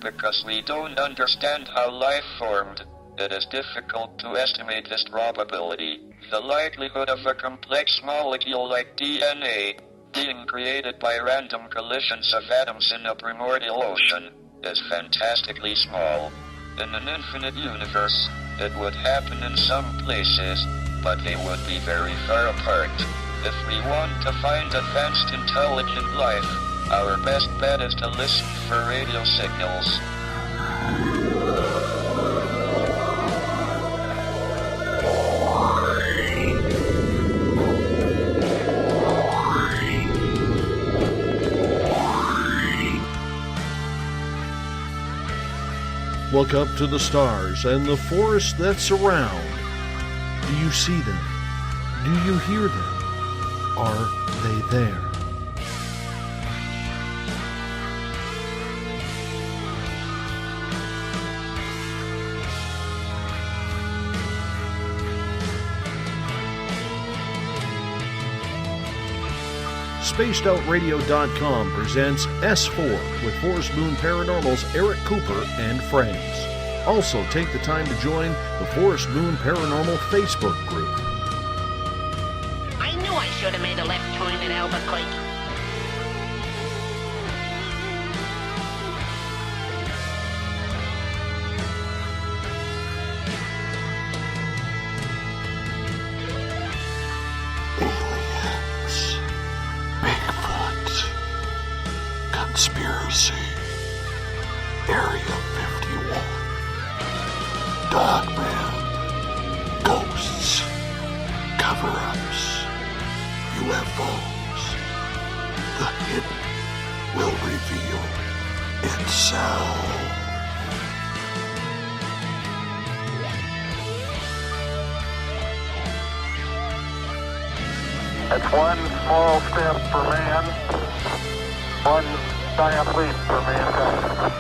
Because we don't understand how life formed, it is difficult to estimate this probability. The likelihood of a complex molecule like DNA being created by random collisions of atoms in a primordial ocean is fantastically small. In an infinite universe, it would happen in some places, but they would be very far apart. If we want to find advanced intelligent life, our best bet is to listen for radio signals. Look up to the stars and the forest that surround. Do you see them? Do you hear them? Are they there? SpacedOutRadio.com presents S4 with Forest Moon Paranormal's Eric Cooper and friends. Also, take the time to join the Forest Moon Paranormal Facebook group. I knew I should have made a left turn in Albuquerque. Conspiracy, Area 51, Dogman, Ghosts, Cover-Ups, UFOs. The hidden will reveal itself. It's one small step for man, one giant leap for mankind.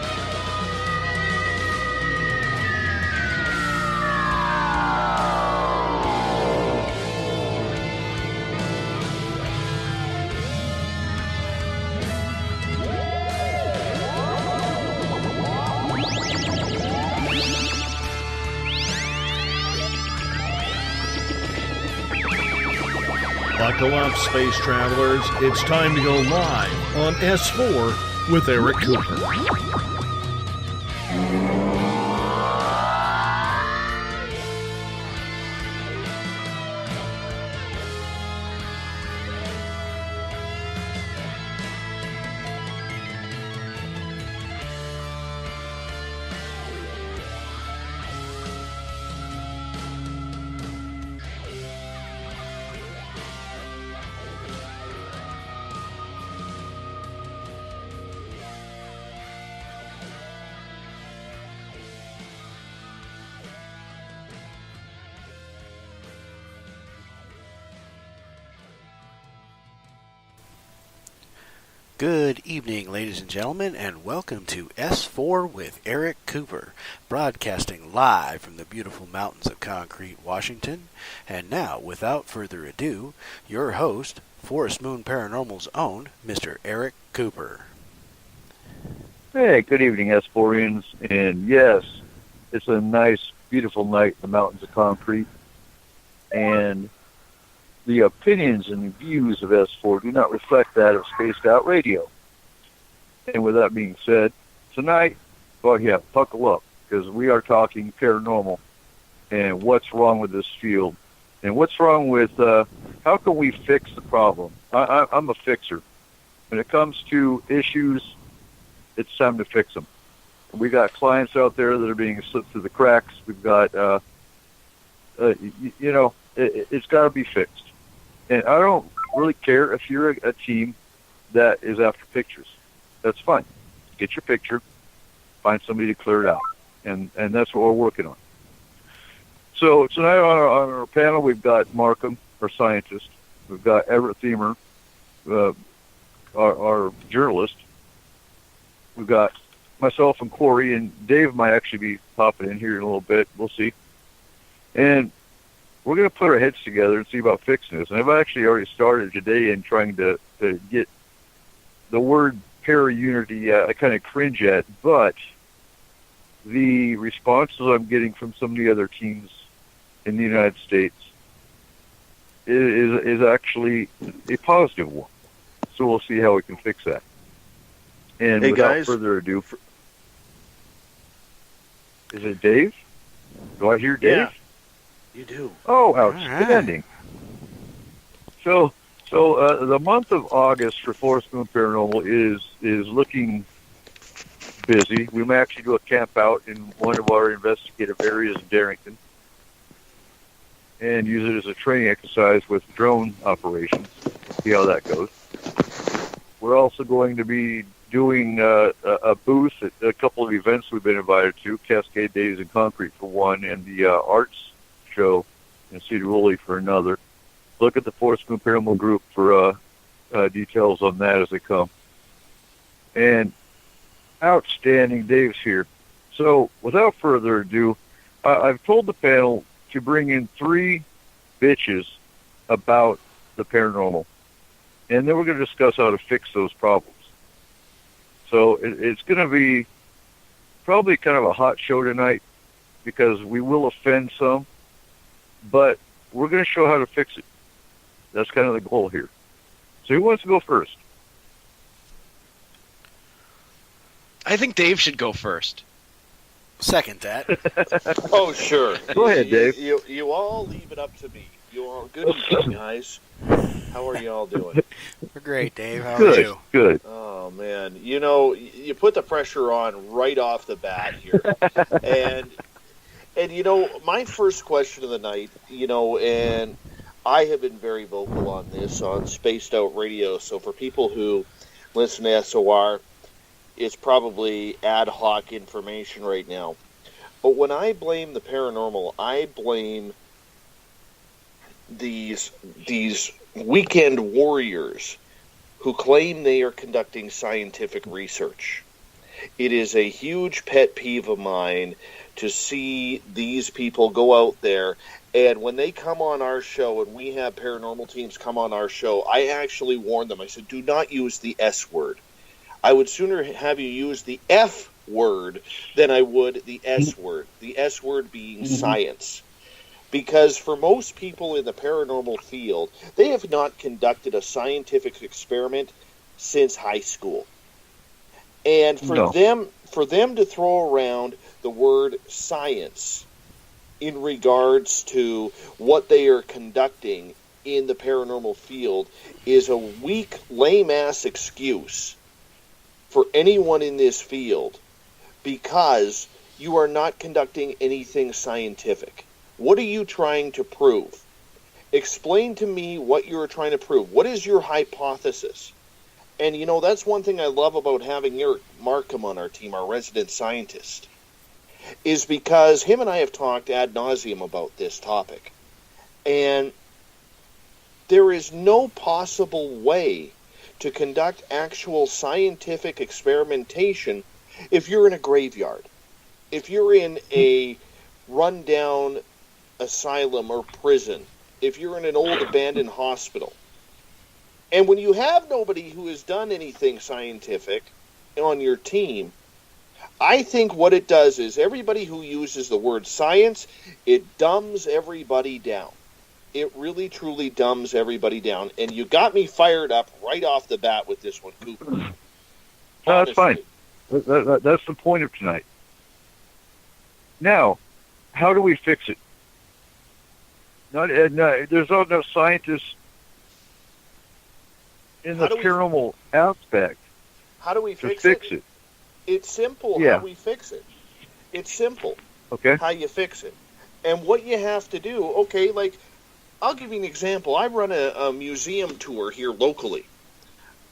Buckle up, space travelers. It's time to go live on S4 with Eric Cooper. Good evening, ladies and gentlemen, and welcome to S4 with Eric Cooper, broadcasting live from the beautiful mountains of Concrete, Washington. And now, without further ado, your host, Forest Moon Paranormal's own, Mr. Eric Cooper. Hey, good evening, S4ians. And yes, it's a nice, beautiful night in the mountains of Concrete. And the opinions and views of S4 do not reflect that of Spaced Out Radio. And with that being said, tonight, well, yeah, buckle up, because we are talking paranormal and what's wrong with this field and what's wrong with how can we fix the problem. I'm a fixer. When it comes to issues, it's time to fix them. We got clients out there that are being slipped through the cracks. We've got, it's got to be fixed. And I don't really care if you're a team that is after pictures. That's fine. Get your picture, find somebody to clear it out. And that's what we're working on. So tonight on our panel, we've got Markham, our scientist. We've got Everett Thiemer, our journalist. We've got myself and Corey, and Dave might actually be popping in here in a little bit. We'll see. And we're going to put our heads together and see about fixing this. And I've actually already started today in trying to get the word para-unity I kind of cringe at, but the responses I'm getting from some of the other teams in the United States is actually a positive one. So we'll see how we can fix that. And Hey, without guys. further ado, is it Dave? Do I hear Dave? Yeah. You do. Oh, outstanding. So the month of August for Forest Moon Paranormal is looking busy. We may actually do a camp out in one of our investigative areas in Darrington and use it as a training exercise with drone operations. See how that goes. We're also going to be doing a booth at a couple of events we've been invited to, Cascade Days in Concrete for one, and the Arts Show in Cedar Woolley for another. Look at the Forest Moon Paranormal group for details on that as they come. And outstanding, Dave's here. So without further ado, I've told the panel to bring in 3 bitches about the paranormal. And then we're going to discuss how to fix those problems. So it's going to be probably kind of a hot show tonight because we will offend some, but we're going to show how to fix it. That's kind of the goal here. So who wants to go first? I think Dave should go first. Second that. Oh, sure. Go ahead, Dave. You all leave it up to me. You all good evening, guys. How are you all doing? We're great, Dave. How are Good, you? good. Oh, man. You know, you put the pressure on right off the bat here. and you know, my first question of the night, you know, and I have been very vocal on this on Spaced Out Radio, so for people who listen to SOR, it's probably ad hoc information right now. But when I blame the paranormal, I blame these weekend warriors who claim they are conducting scientific research. It is a huge pet peeve of mine to see these people go out there, and when they come on our show, and we have paranormal teams come on our show, I actually warn them. I said, do not use the S word. I would sooner have you use the F word than I would the S word. The S word being science. Because for most people in the paranormal field, they have not conducted a scientific experiment since high school. And for them to throw around the word science in regards to what they are conducting in the paranormal field is a weak, lame-ass excuse for anyone in this field, because you are not conducting anything scientific. What are you trying to prove? Explain to me what you're trying to prove. What is your hypothesis? And, you know, that's one thing I love about having Eric Markham on our team, our resident scientist, is because him and I have talked ad nauseum about this topic. And there is no possible way to conduct actual scientific experimentation if you're in a graveyard, if you're in a rundown asylum or prison, if you're in an old abandoned hospital. And when you have nobody who has done anything scientific on your team, I think what it does is everybody who uses the word science, it dumbs everybody down. It really, truly dumbs everybody down. And you got me fired up right off the bat with this one, Cooper. No, that's fine. That's the point of tonight. Now, how do we fix it? There's not enough scientists in the paranormal aspect. How do we fix it? It's simple Yeah. how we fix it. It's simple. Okay. How you fix it. And what you have to do, okay, like, I'll give you an example. I run a museum tour here locally,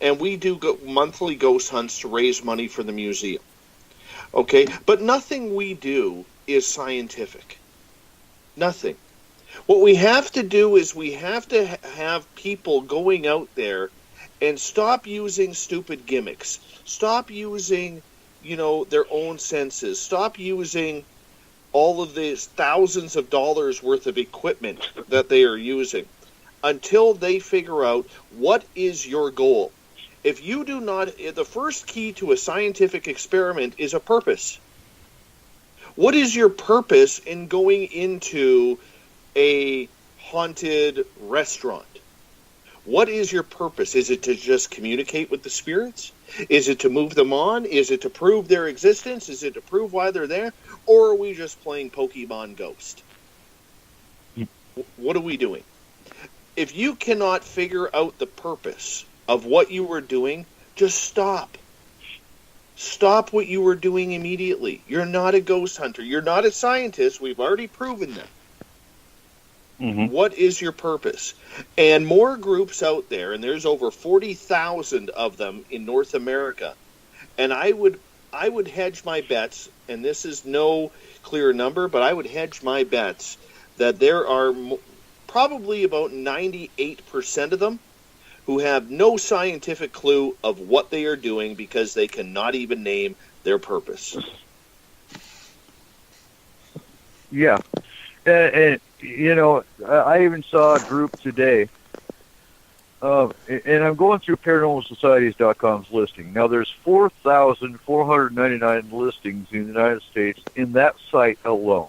and we do monthly ghost hunts to raise money for the museum. Okay? But nothing we do is scientific. Nothing. What we have to do is we have to have people going out there and stop using stupid gimmicks. Stop using, you know, their own senses. Stop using all of these thousands of dollars worth of equipment that they are using until they figure out what is your goal. If you do not, the first key to a scientific experiment is a purpose. What is your purpose in going into a haunted restaurant? What is your purpose? Is it to just communicate with the spirits? Is it to move them on? Is it to prove their existence? Is it to prove why they're there? Or are we just playing Pokemon Ghost? What are we doing? If you cannot figure out the purpose of what you were doing, just stop. Stop what you were doing immediately. You're not a ghost hunter. You're not a scientist. We've already proven that. What is your purpose? And more groups out there, and there's over 40,000 of them in North America. And I would hedge my bets, and this is no clear number, but I would hedge my bets that there are probably about 98% of them who have no scientific clue of what they are doing because they cannot even name their purpose. Yeah. And you know, I even saw a group today, and I'm going through paranormalsocieties.com's listing. Now, there's 4,499 listings in the United States in that site alone.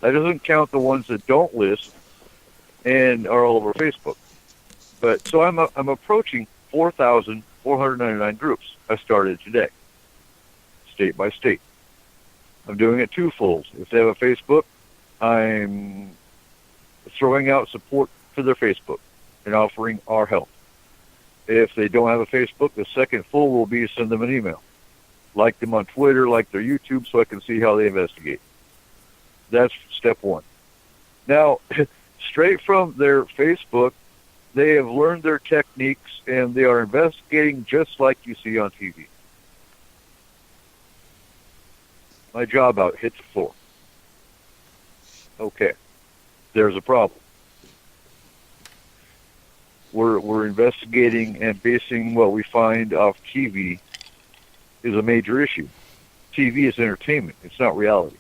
That doesn't count the ones that don't list and are all over Facebook. But so I'm approaching 4,499 groups. I started today, state by state. I'm doing it twofold. If they have a Facebook, I'm throwing out support for their Facebook and offering our help. If they don't have a Facebook, the second full will be send them an email. Like them on Twitter, like their YouTube, so I can see how they investigate. That's step one. Now, straight from their Facebook, they have learned their techniques and they are investigating just like you see on TV. My job out hits the floor. Okay, there's a problem. We're investigating and basing what we find off TV is a major issue. TV is entertainment. It's not reality.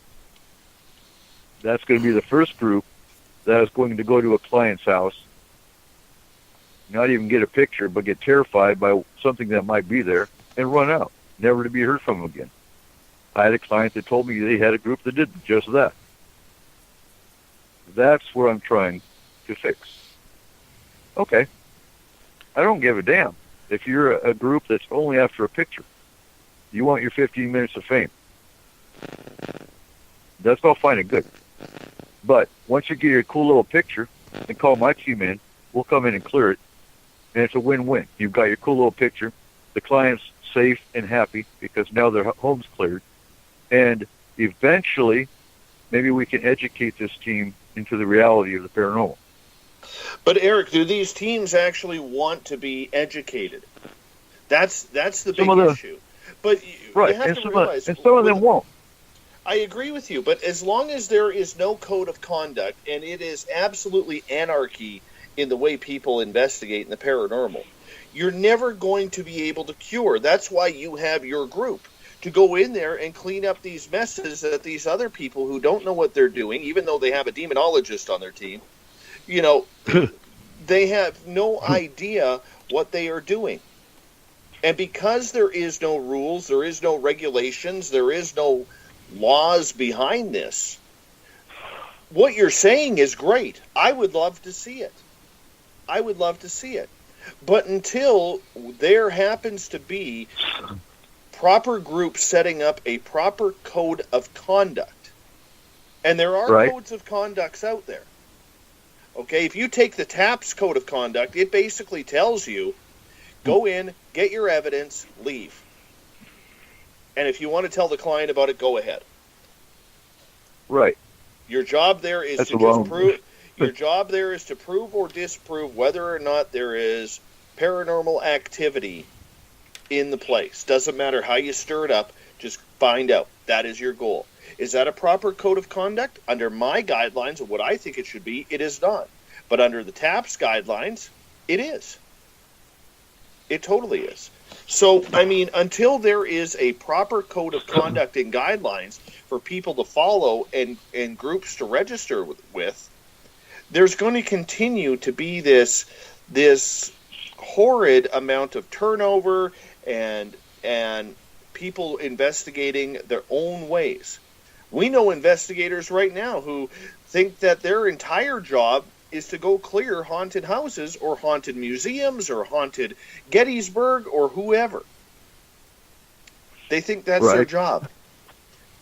That's going to be the first group that is going to go to a client's house, not even get a picture, but get terrified by something that might be there and run out, never to be heard from again. I had a client that told me they had a group that did just that. That's where I'm trying to fix. Okay. I don't give a damn if you're a group that's only after a picture. You want your 15 minutes of fame. That's all fine and good. But once you get your cool little picture and call my team in, we'll come in and clear it. And it's a win-win. You've got your cool little picture. The client's safe and happy because now their home's cleared. And eventually, maybe we can educate this team into the reality of the paranormal. But Eric, do these teams actually want to be educated? That's the big issue. But right, you have to realize, and some of them won't. I agree with you, but as long as there is no code of conduct, and it is absolutely anarchy in the way people investigate in the paranormal, you're never going to be able to cure. That's why you have your group, to go in there and clean up these messes that these other people who don't know what they're doing, even though they have a demonologist on their team, you know, they have no idea what they are doing. And because there is no rules, there is no regulations, there is no laws behind this, what you're saying is great. I would love to see it. I would love to see it. But until there happens to be proper groups setting up a proper code of conduct, and there are codes of conducts out there. Okay, if you take the TAPS code of conduct, it basically tells you, go in, get your evidence, leave. And if you want to tell the client about it, go ahead. Right. Your job there is to just prove. Your job there is to prove or disprove whether or not there is paranormal activity in the place. Doesn't matter how you stir it up, just find out. That is your goal. Is that a proper code of conduct? Under my guidelines of what I think it should be, it is not. But under the TAPS guidelines, it is. It totally is. So, I mean, until there is a proper code of conduct and guidelines for people to follow and groups to register with, there's going to continue to be this horrid amount of turnover and people investigating their own ways. We know investigators right now who think that their entire job is to go clear haunted houses or haunted museums or haunted Gettysburg or whoever. They think that's their job.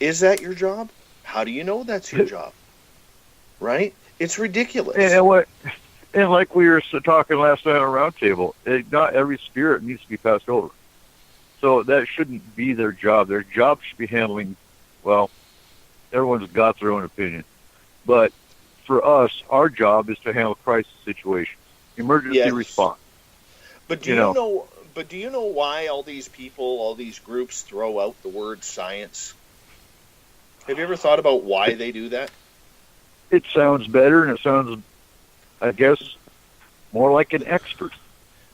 Is that your job? How do you know that's your job? Right? It's ridiculous. And like we were talking last night on a round table, not every spirit needs to be passed over. So that shouldn't be their job. Their job should be handling, well, everyone's got their own opinion. But for us, our job is to handle crisis situations, emergency response. But do you know? But do you know why all these people, all these groups, throw out the word science? Have you ever thought about why they do that? It sounds better, and it sounds, I guess, more like an expert.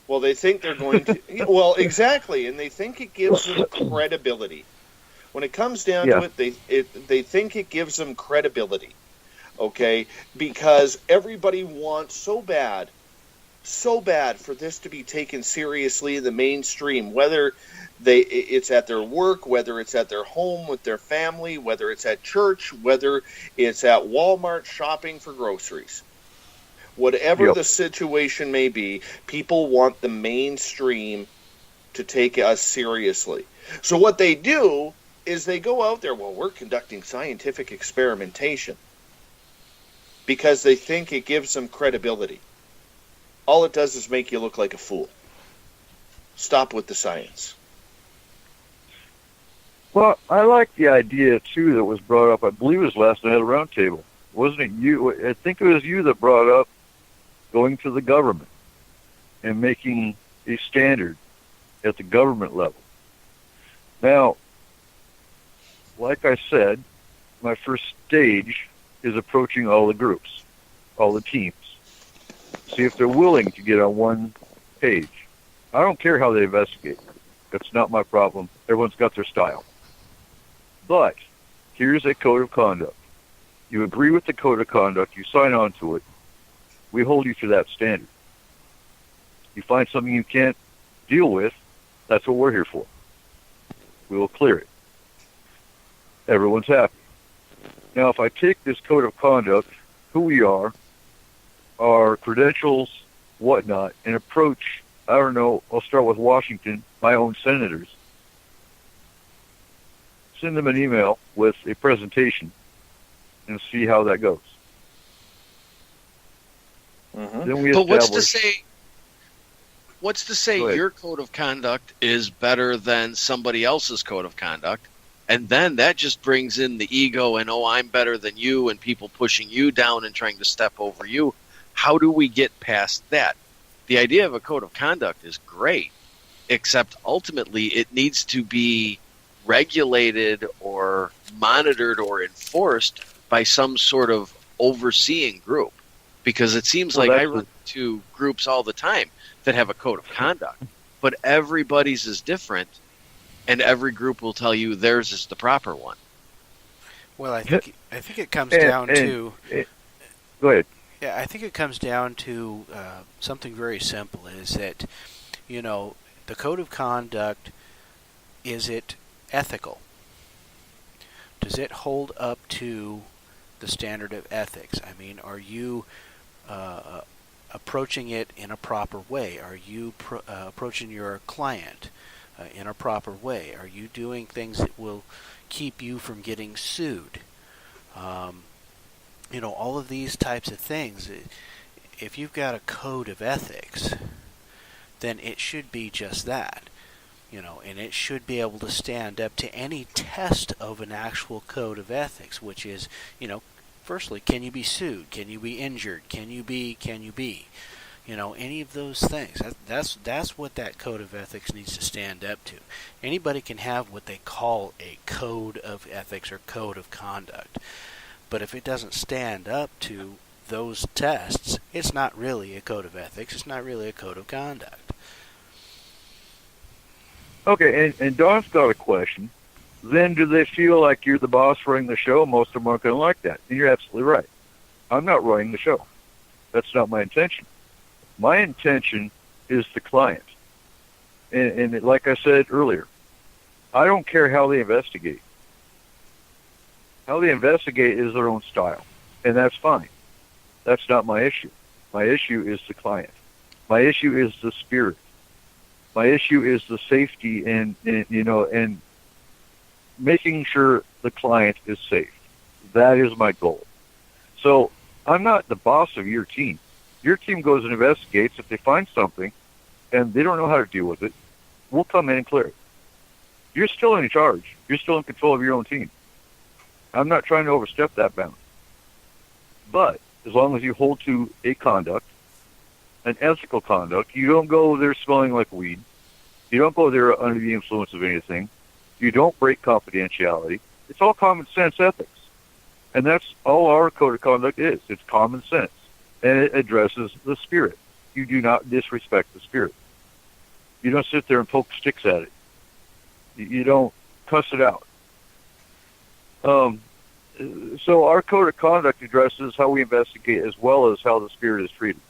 Well, they think they're going to. Well, exactly, and they think it gives them credibility. When it comes down to it, they think it gives them credibility. Okay, because everybody wants so bad for this to be taken seriously in the mainstream, whether it's at their work, whether it's at their home with their family, whether it's at church, whether it's at Walmart shopping for groceries. Whatever the situation may be, people want the mainstream to take us seriously. So what they do is they go out there, well, we're conducting scientific experimentation, because they think it gives them credibility. All it does is make you look like a fool. Stop with the science. Well, I like the idea, too, that was brought up. I believe it was last night at a round table. Wasn't it you? I think it was you that brought up going to the government and making a standard at the government level. Now, like I said, my first stage is approaching all the groups, all the teams. See if they're willing to get on one page. I don't care how they investigate. That's not my problem. Everyone's got their style. But here's a code of conduct. You agree with the code of conduct. You sign on to it. We hold you to that standard. You find something you can't deal with, that's what we're here for. We will clear it. Everyone's happy. Now, if I take this code of conduct, who we are, our credentials, whatnot, and approach, I don't know, I'll start with Washington, my own senators, send them an email with a presentation and see how that goes. Mm-hmm. Then we but what's to say your code of conduct is better than somebody else's code of conduct? And then that just brings in the ego and, oh, I'm better than you, and people pushing you down and trying to step over you. How do we get past that? The idea of a code of conduct is great, except ultimately it needs to be regulated or monitored or enforced by some sort of overseeing group. Because it seems like I run into groups all the time that have a code of conduct, but everybody's is different, and every group will tell you theirs is the proper one. Well, I think it comes down to. Go ahead. Yeah, I think it comes down to something very simple. Is that, the code of conduct, is it ethical? Does it hold up to the standard of ethics? I mean, are you approaching it in a proper way? Are you approaching your client in a proper way? Are you doing things that will keep you from getting sued? All of these types of things. If you've got a code of ethics, then it should be just that. And it should be able to stand up to any test of an actual code of ethics, which is, firstly, can you be sued? Can you be injured? Can you be? Any of those things. That's what that code of ethics needs to stand up to. Anybody can have what they call a code of ethics or code of conduct. But if it doesn't stand up to those tests, it's not really a code of ethics. It's not really a code of conduct. Okay, and Don's got a question. Then do they feel like you're the boss running the show? Most of them aren't going to like that. And you're absolutely right. I'm not running the show. That's not my intention. My intention is the client. And like I said earlier, I don't care how they investigate. How they investigate is their own style, and that's fine. That's not my issue. My issue is the client. My issue is the spirit. My issue is the safety and making sure the client is safe. That is my goal. So I'm not the boss of your team. Your team goes and investigates. If they find something and they don't know how to deal with it, we'll come in and clear it. You're still in charge. You're still in control of your own team. I'm not trying to overstep that bound. But as long as you hold to a conduct, an ethical conduct, you don't go there smelling like weed. You don't go there under the influence of anything. You don't break confidentiality. It's all common sense ethics. And that's all our code of conduct is. It's common sense. And it addresses the spirit. You do not disrespect the spirit. You don't sit there and poke sticks at it. You don't cuss it out. So our code of conduct addresses how we investigate as well as how the spirit is treated.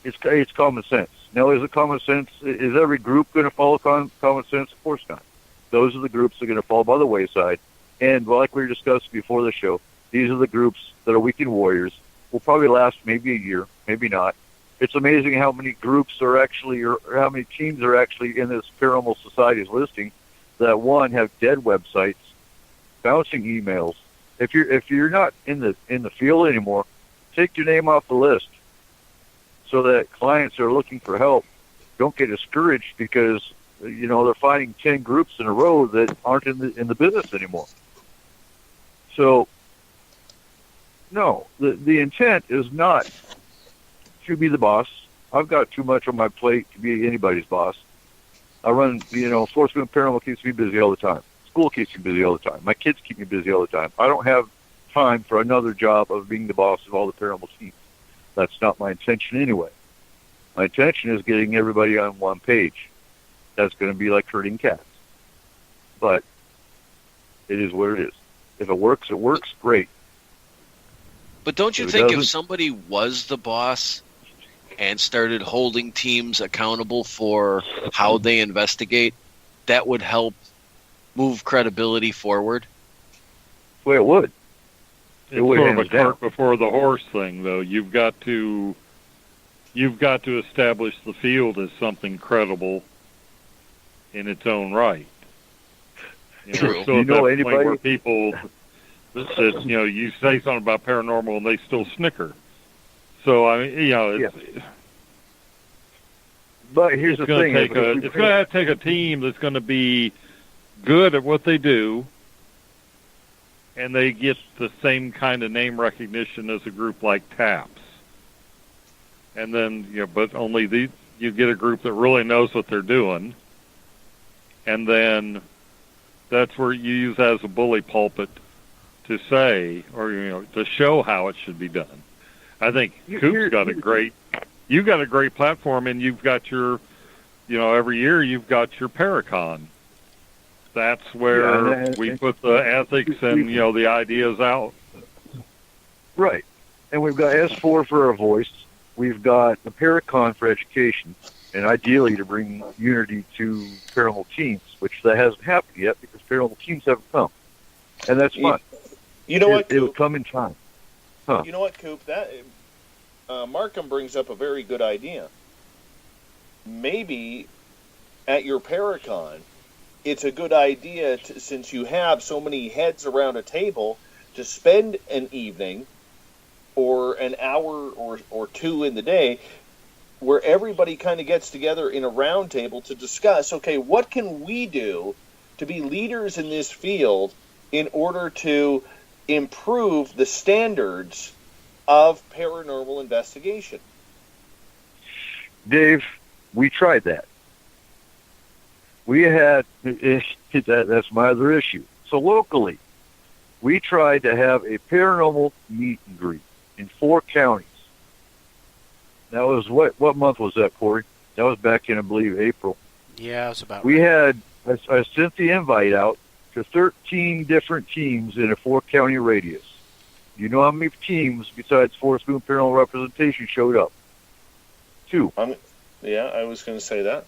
It's common sense. Now, is it common sense? Is every group going to follow common sense? Of course not. Those are the groups that are going to fall by the wayside. And like we discussed before the show, these are the groups that are weekend warriors. Will probably last maybe a year, maybe not. It's amazing how many groups are actually, or how many teams are actually in this Paranormal Society's listing that, one, have dead websites, bouncing emails. If you're not in the field anymore, take your name off the list so that clients that are looking for help don't get discouraged because they're finding 10 groups in a row that aren't in the business anymore. So no, the intent is not to be the boss. I've got too much on my plate to be anybody's boss. I run, Force Moon Paranormal keeps me busy all the time. School keeps me busy all the time. My kids keep me busy all the time. I don't have time for another job of being the boss of all the paranormal teams. That's not my intention anyway. My intention is getting everybody on one page. That's going to be like herding cats. But it is what it is. If it works, great. But don't you think if somebody was the boss and started holding teams accountable for how they investigate, that would help move credibility forward? Well, it would. It's sort of a cart before the horse thing, though. You've got to establish the field as something credible in its own right. True. So at that point where people that you say something about paranormal and they still snicker. So I mean, it's. Yeah. But here's the thing: it's going to take a team that's going to be good at what they do, and they get the same kind of name recognition as a group like TAPS. And then, but only you get a group that really knows what they're doing, and then that's where you use as a bully pulpit to say, or to show how it should be done. I think Coop's got a great platform, and you've got your, every year you've got your Paracon. That's where we put the ethics and the ideas out. Right, and we've got S4 for our voice. We've got the Paracon for education, and ideally to bring unity to paranormal teams, which that hasn't happened yet because paranormal teams haven't come, and that's fine. It'll come in time. Huh. You know what, Coop? That Markham brings up a very good idea. Maybe at your Paracon, it's a good idea, since you have so many heads around a table, to spend an evening or an hour or two in the day where everybody kind of gets together in a round table to discuss, okay, what can we do to be leaders in this field in order to improve the standards of paranormal investigation? Dave, we tried that. We had, that's my other issue. So locally, we tried to have a paranormal meet and greet in 4 counties. That was, what month was that, Corey? That was back in, I believe, April. Yeah, it was about I sent the invite out to 13 different teams in a 4-county radius. You know how many teams besides Force Moon Paranormal Representation showed up? 2. Yeah, I was going to say that.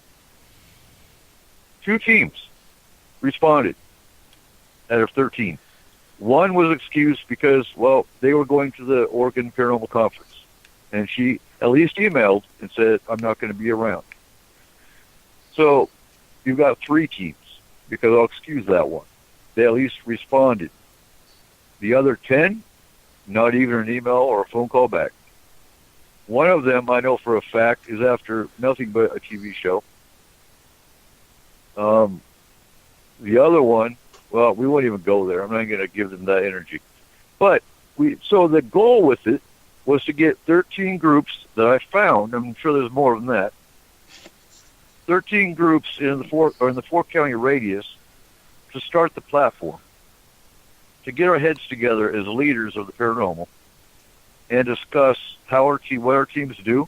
2 teams responded out of 13. One was excused because, well, they were going to the Oregon Paranormal Conference. And she at least emailed and said, I'm not going to be around. So you've got 3 teams, because I'll excuse that one. They at least responded. The other 10, not even an email or a phone call back. One of them, I know for a fact, is after nothing but a TV show. The other one, well, we won't even go there. I'm not going to give them that energy. But so the goal with it was to get 13 groups that I found. I'm sure there's more than that. 13 groups in the 4-county radius to start the platform, to get our heads together as leaders of the paranormal and discuss what our teams do,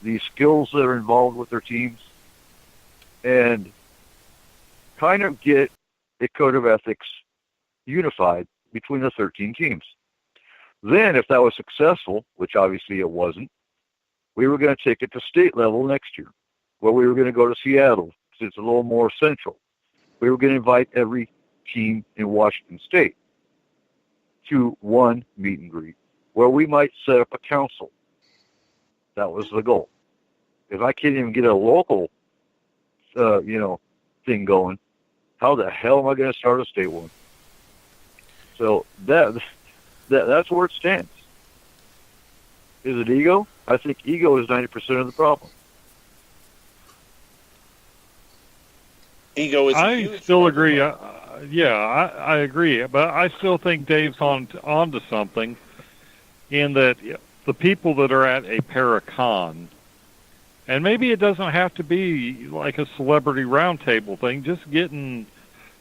the skills that are involved with their teams, and kind of get a code of ethics unified between the 13 teams. Then, if that was successful, which obviously it wasn't, we were going to take it to state level next year, where we were going to go to Seattle, because it's a little more central. We were going to invite every team in Washington State to one meet and greet, where we might set up a council. That was the goal. If I can't even get a local, thing going, how the hell am I going to start a state one? So that's where it stands. Is it ego? I think ego is 90% of the problem. Ego is. I still agree. I agree, but I still think Dave's onto something. In that the people that are at a Paracon, and maybe it doesn't have to be like a celebrity roundtable thing, just getting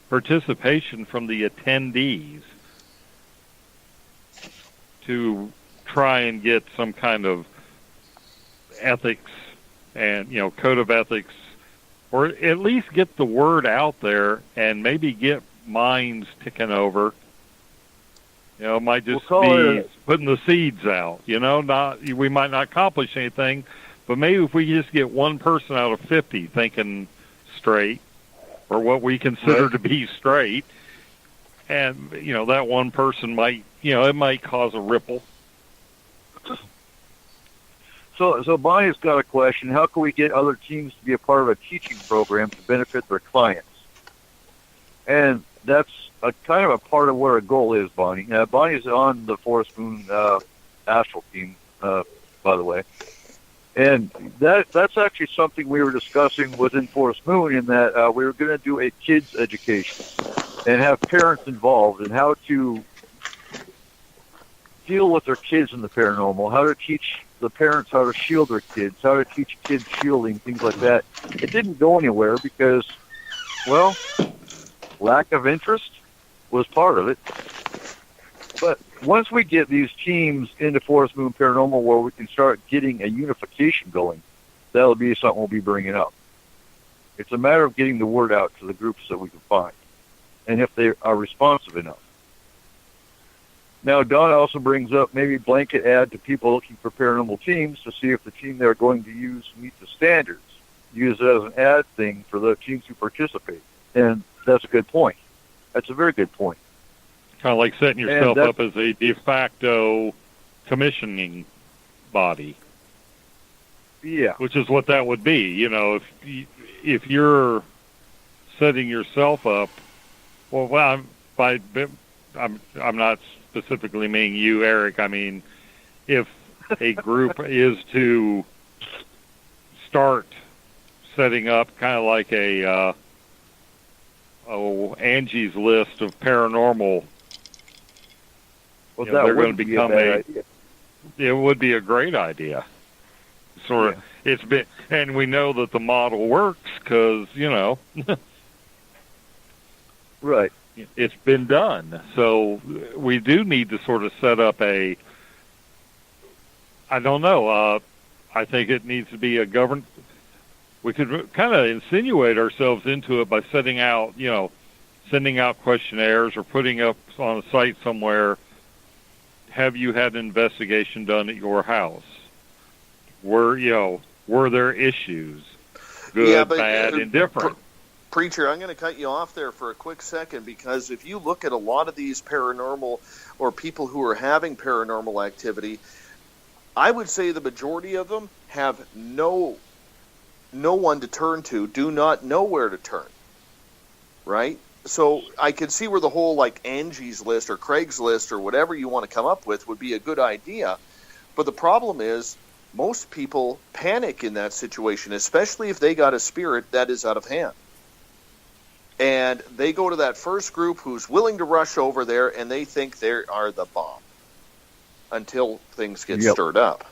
participation from the attendees to try and get some kind of ethics and, code of ethics, or at least get the word out there and maybe get minds ticking over. It might just be putting the seeds out, we might not accomplish anything, but maybe if we just get one person out of 50 thinking straight, or what we consider to be straight, and, that one person might, it might cause a ripple. So Bonnie's got a question. How can we get other teams to be a part of a teaching program to benefit their clients? And that's a kind of a part of what our goal is, Bonnie. Bonnie's on the Forest Moon Astral team, by the way. And that's actually something we were discussing within Forest Moon, in that we were going to do a kids education and have parents involved in how to deal with their kids in the paranormal, how to teach the parents how to shield their kids, how to teach kids shielding, things like that. It didn't go anywhere because, well, lack of interest was part of it. But once we get these teams into Forest Moon Paranormal where we can start getting a unification going, that'll be something we'll be bringing up. It's a matter of getting the word out to the groups that we can find, and if they are responsive enough. Now, Don also brings up maybe blanket ad to people looking for paranormal teams to see if the team they're going to use meets the standards. Use it as an ad thing for the teams who participate. And that's a good point. That's a very good point. Kind of like setting yourself up as a de facto commissioning body. Yeah. Which is what that would be. If you're setting yourself up, I'm not specifically meaning you, Eric. I mean, if a group is to start setting up kind of like a Angie's List of paranormal, they're going to become it would be a great idea. It's been, and we know that the model works because right. It's been done. So we do need to sort of set up I don't know, I think it needs to be a government. We could kind of insinuate ourselves into it by sending out questionnaires or putting up on a site somewhere, have you had an investigation done at your house? Were there issues? Good, bad, indifferent? Preacher, I'm going to cut you off there for a quick second, because if you look at a lot of these paranormal or people who are having paranormal activity, I would say the majority of them have no one to turn to, do not know where to turn, right? So I can see where the whole like Angie's List or Craigslist or whatever you want to come up with would be a good idea. But the problem is most people panic in that situation, especially if they got a spirit that is out of hand. And they go to that first group who's willing to rush over there, and they think they are the bomb until things get stirred up.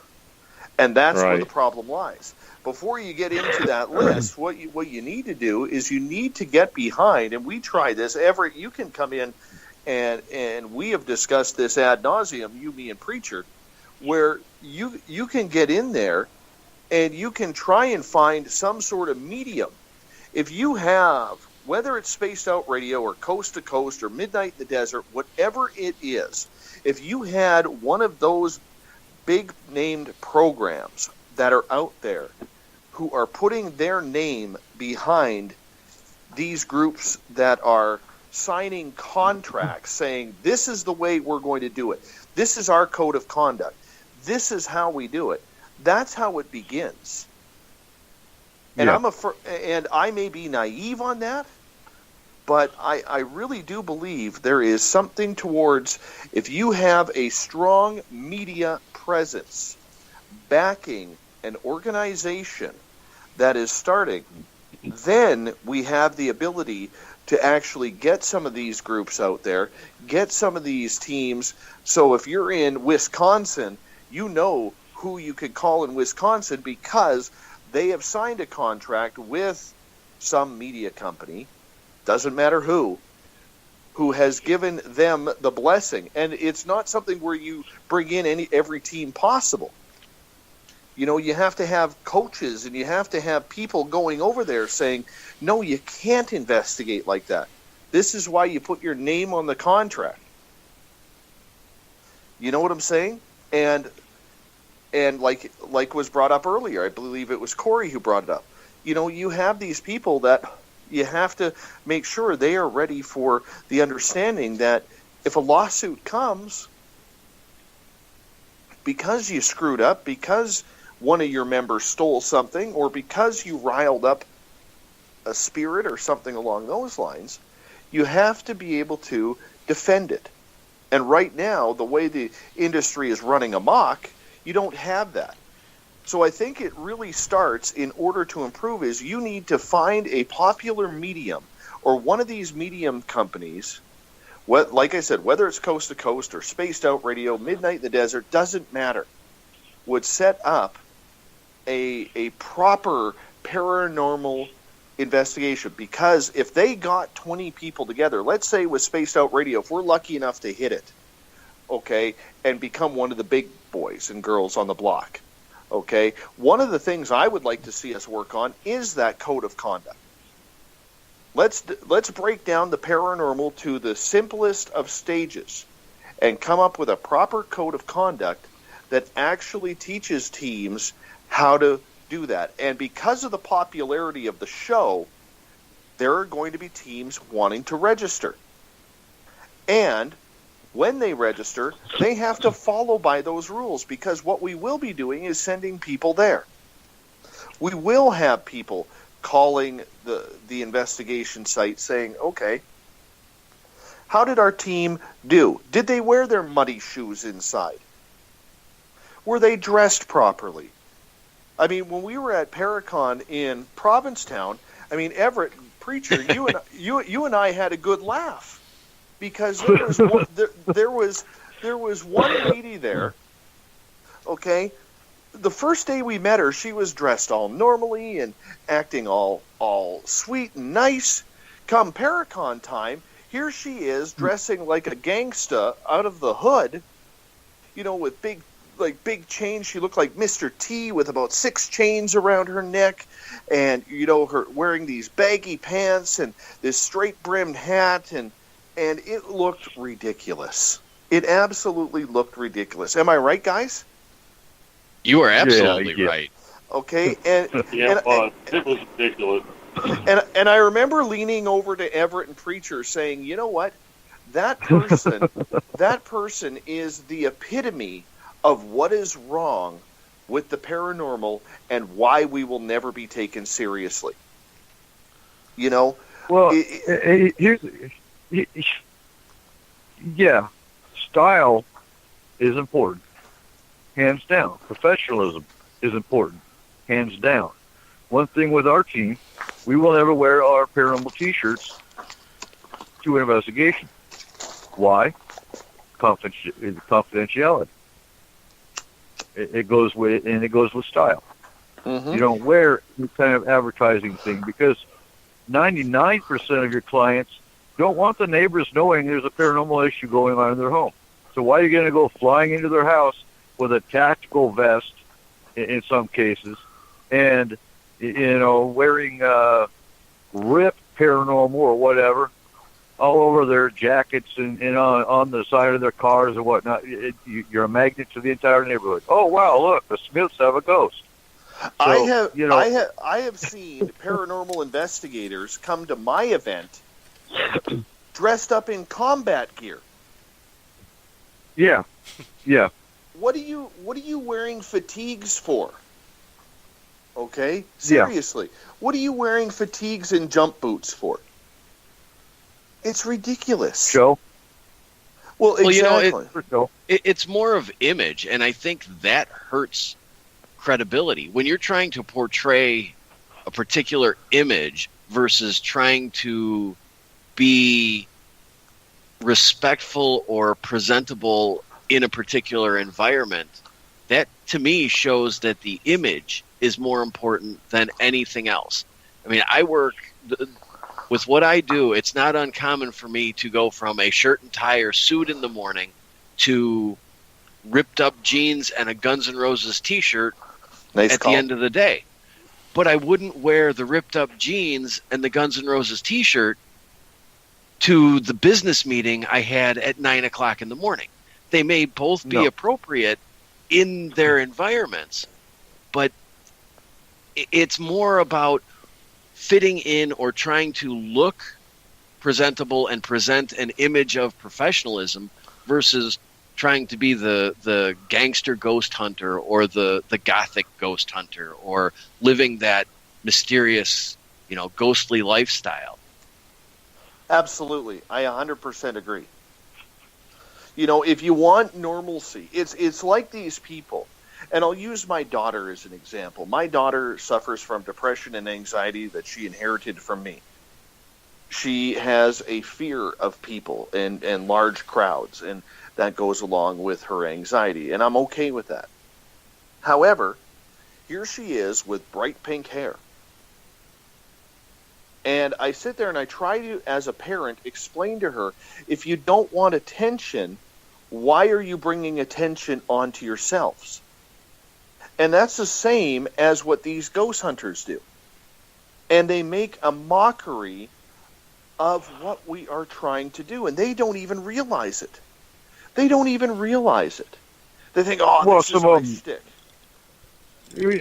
And that's where the problem lies. Before you get into that list, what you need to do is you need to get behind, and we try this you can come in, and we have discussed this ad nauseum, you, me, and Preacher, where you can get in there and you can try and find some sort of medium. If you have, whether it's Spaced Out Radio or Coast to Coast or Midnight in the Desert, whatever it is, if you had one of those big named programs that are out there who are putting their name behind these groups that are signing contracts saying, this is the way we're going to do it, this is our code of conduct, this is how we do it, that's how it begins. And and I may be naive on that, but I really do believe there is something towards, if you have a strong media presence backing an organization that is starting, then we have the ability to actually get some of these groups out there, get some of these teams. So if you're in Wisconsin, you know who you could call in Wisconsin because they have signed a contract with some media company, doesn't matter who has given them the blessing. And it's not something where you bring in every team possible. You know, you have to have coaches and you have to have people going over there saying, no, you can't investigate like that. This is why you put your name on the contract. You know what I'm saying? And like was brought up earlier, I believe it was Corey who brought it up. You know, you have these people that you have to make sure they are ready for the understanding that if a lawsuit comes because you screwed up, because one of your members stole something, or because you riled up a spirit or something along those lines, you have to be able to defend it. And right now, the way the industry is running amok, you don't have that. So I think it really starts, in order to improve, is you need to find a popular medium or one of these medium companies, like I said, whether it's Coast to Coast or Spaced Out Radio, Midnight in the Desert, doesn't matter, would set up a proper paranormal investigation. Because if they got 20 people together, let's say with Spaced Out Radio, if we're lucky enough to hit it, okay, and become one of the big boys and girls on the block, okay, one of the things I would like to see us work on is that code of conduct. Let's break down the paranormal to the simplest of stages and come up with a proper code of conduct that actually teaches teams how to do that. And because of the popularity of the show, there are going to be teams wanting to register. And when they register, they have to follow by those rules, because what we will be doing is sending people there. We will have people calling the investigation site saying, okay, how did our team do? Did they wear their muddy shoes inside? Were they dressed properly? I mean, when we were at Paracon in Provincetown, I mean, Everett, Preacher, you and I had a good laugh. Because there was one lady there, okay? The first day we met her, she was dressed all normally and acting all sweet and nice. Come Paracon time, here she is dressing like a gangsta out of the hood, you know, with big chains. She looked like Mr. T with about 6 chains around her neck, and you know, her wearing these baggy pants and this straight brimmed hat, and it looked ridiculous. It absolutely looked ridiculous. Am I right, guys? You are absolutely right. Okay, and it was ridiculous. And I remember leaning over to Everett and Preacher saying, you know what? That person is the epitome of what is wrong with the paranormal and why we will never be taken seriously. You know? Well, yeah, style is important, hands down. Professionalism is important, hands down. One thing with our team, we will never wear our paranormal T-shirts to an investigation. Why? Confidentiality. It goes with style. Mm-hmm. You don't wear any kind of advertising thing because 99% of your clients don't want the neighbors knowing there's a paranormal issue going on in their home. So why are you going to go flying into their house with a tactical vest in some cases and, wearing RIP paranormal or whatever all over their jackets and on the side of their cars and whatnot? You're a magnet to the entire neighborhood. Oh, wow, look, the Smiths have a ghost. So, I have seen paranormal investigators come to my event dressed up in combat gear. Yeah. What are you wearing fatigues for? Okay? Seriously. Yeah. What are you wearing fatigues and jump boots for? It's ridiculous. Show. Well, exactly. It's more of image, and I think that hurts credibility. When you're trying to portray a particular image versus trying to be respectful or presentable in a particular environment, that to me shows that the image is more important than anything else. I mean, I work with what I do. It's not uncommon for me to go from a shirt and tie or suit in the morning to ripped up jeans and a Guns N' Roses t-shirt the end of the day. But I wouldn't wear the ripped up jeans and the Guns N' Roses t-shirt to the business meeting I had at 9 o'clock in the morning. They may both be appropriate in their environments, but it's more about fitting in or trying to look presentable and present an image of professionalism versus trying to be the gangster ghost hunter or the gothic ghost hunter or living that mysterious, ghostly lifestyle. Absolutely. I 100% agree. If you want normalcy, it's like these people. And I'll use my daughter as an example. My daughter suffers from depression and anxiety that she inherited from me. She has a fear of people and large crowds, and that goes along with her anxiety, and I'm okay with that. However, here she is with bright pink hair. And I sit there and I try to, as a parent, explain to her, if you don't want attention, why are you bringing attention onto yourselves? And that's the same as what these ghost hunters do. And they make a mockery of what we are trying to do, and they don't even realize it. They don't even realize it. They think, this is my shtick.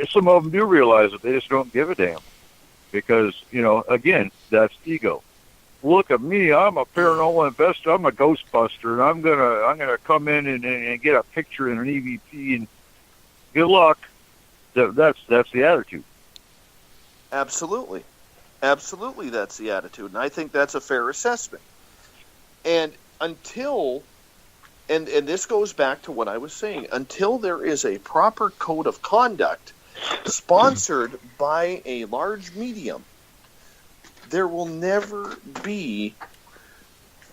Some of them do realize it. They just don't give a damn. Because, again, that's ego. Look at me. I'm a paranormal investor. I'm a ghostbuster, and I'm gonna come in and get a picture in an EVP, and good luck. That's the attitude. Absolutely. Absolutely, that's the attitude. And I think that's a fair assessment. And until, and this goes back to what I was saying, until there is a proper code of conduct sponsored by a large medium, there will never be,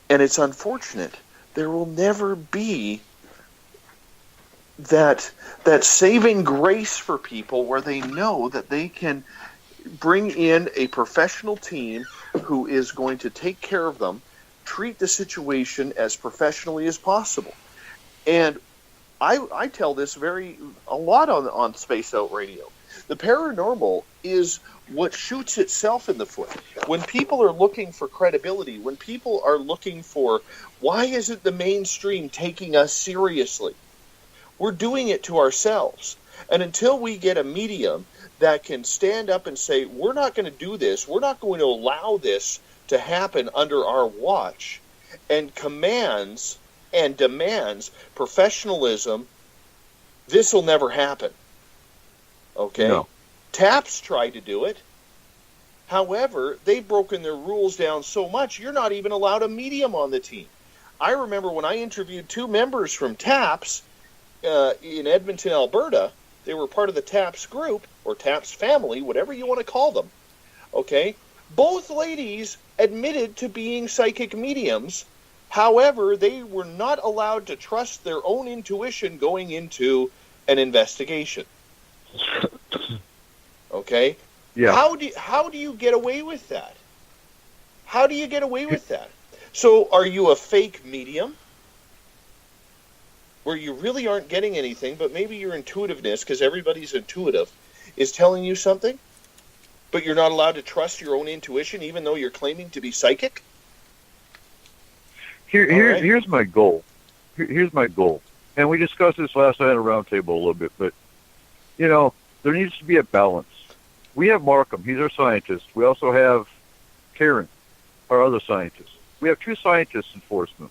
and it's unfortunate, there will never be that saving grace for people where they know that they can bring in a professional team who is going to take care of them, treat the situation as professionally as possible. And I tell this a lot on Spaced Out Radio. The paranormal is what shoots itself in the foot. When people are looking for credibility, when people are looking for, why isn't the mainstream taking us seriously? We're doing it to ourselves. And until we get a medium that can stand up and say, we're not going to do this, we're not going to allow this to happen under our watch, and commands and demands professionalism, this will never happen. Okay? No. TAPS tried to do it. However, they've broken their rules down so much, you're not even allowed a medium on the team. I remember when I interviewed 2 members from TAPS in Edmonton, Alberta. They were part of the TAPS group, or TAPS family, whatever you want to call them. Okay? Both ladies admitted to being psychic mediums. However, they were not allowed to trust their own intuition going into an investigation. Okay? Yeah. How do you get away with that? How do you get away with that? So are you a fake medium where you really aren't getting anything, but maybe your intuitiveness, because everybody's intuitive, is telling you something, but you're not allowed to trust your own intuition even though you're claiming to be psychic? Here's my goal. Here's my goal. And we discussed this last night at a roundtable a little bit, but, you know, there needs to be a balance. We have Markham. He's our scientist. We also have Karen, our other scientist. We have 2 scientists in Forest Moon.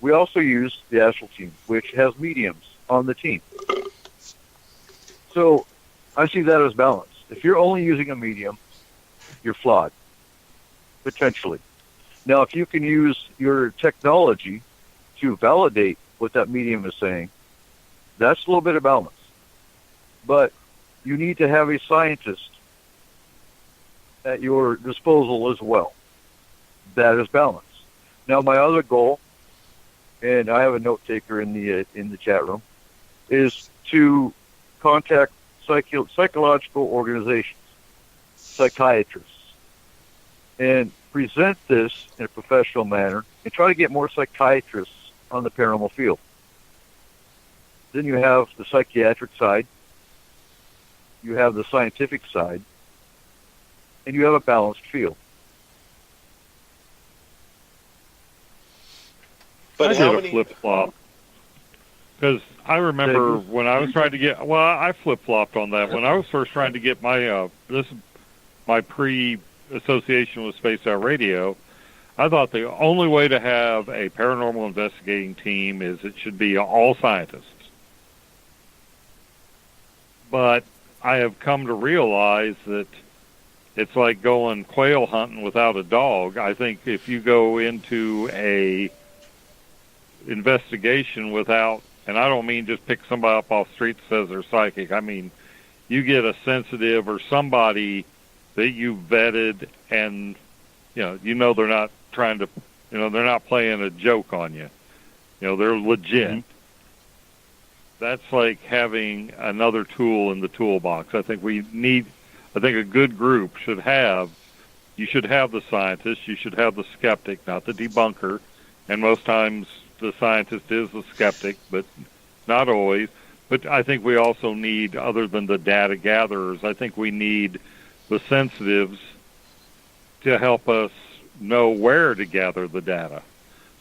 We also use the Astral team, which has mediums on the team. So I see that as balance. If you're only using a medium, you're flawed, potentially. Now, if you can use your technology to validate what that medium is saying, that's a little bit of balance. But you need to have a scientist at your disposal as well. That is balance. Now, my other goal, and I have a note taker in the chat room, is to contact psychological organizations, psychiatrists, and present this in a professional manner and try to get more psychiatrists on the paranormal field. Then you have the psychiatric side, you have the scientific side, and you have a balanced field. But I how did a many flip-flop. Because I remember when I was trying to get, I flip-flopped on that. When I was first trying to get my pre-association with Space Out Radio, I thought the only way to have a paranormal investigating team is it should be all scientists. But I have come to realize that it's like going quail hunting without a dog. I think if you go into a investigation without, and I don't mean just pick somebody up off the street that says they're psychic. I mean, you get a sensitive or somebody that you vetted and, you know they're not trying to, they're not playing a joke on you. They're legit. Mm-hmm. That's like having another tool in the toolbox. I think a good group you should have the scientist, you should have the skeptic, not the debunker, and most times the scientist is the skeptic, but not always. But I think we also need, other than the data gatherers, I think we need the sensitives to help us know where to gather the data.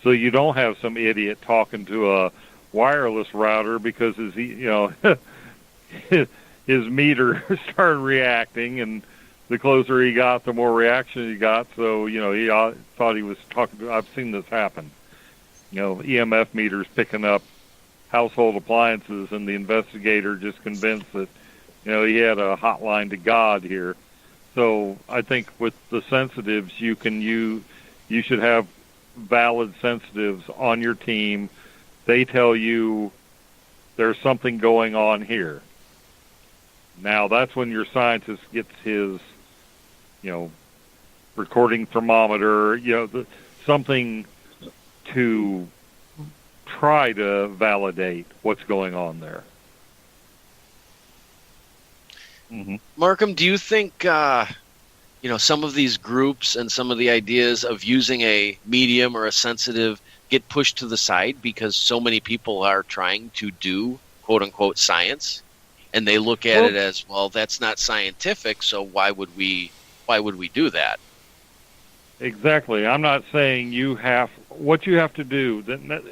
So you don't have some idiot talking to a wireless router because his meter started reacting, and the closer he got, the more reaction he got. So, he thought he was talking to, I've seen this happen. EMF meters picking up household appliances, and the investigator just convinced that, he had a hotline to God here. So I think with the sensitives, you should have valid sensitives on your team. They tell you there's something going on here. Now that's when your scientist gets his, recording thermometer, something to try to validate what's going on there. Mm-hmm. Markham, do you think, some of these groups and some of the ideas of using a medium or a sensitive get pushed to the side because so many people are trying to do quote-unquote science, and they look at it as, well, that's not scientific, so why would we do that? Exactly. I'm not saying what you have to do,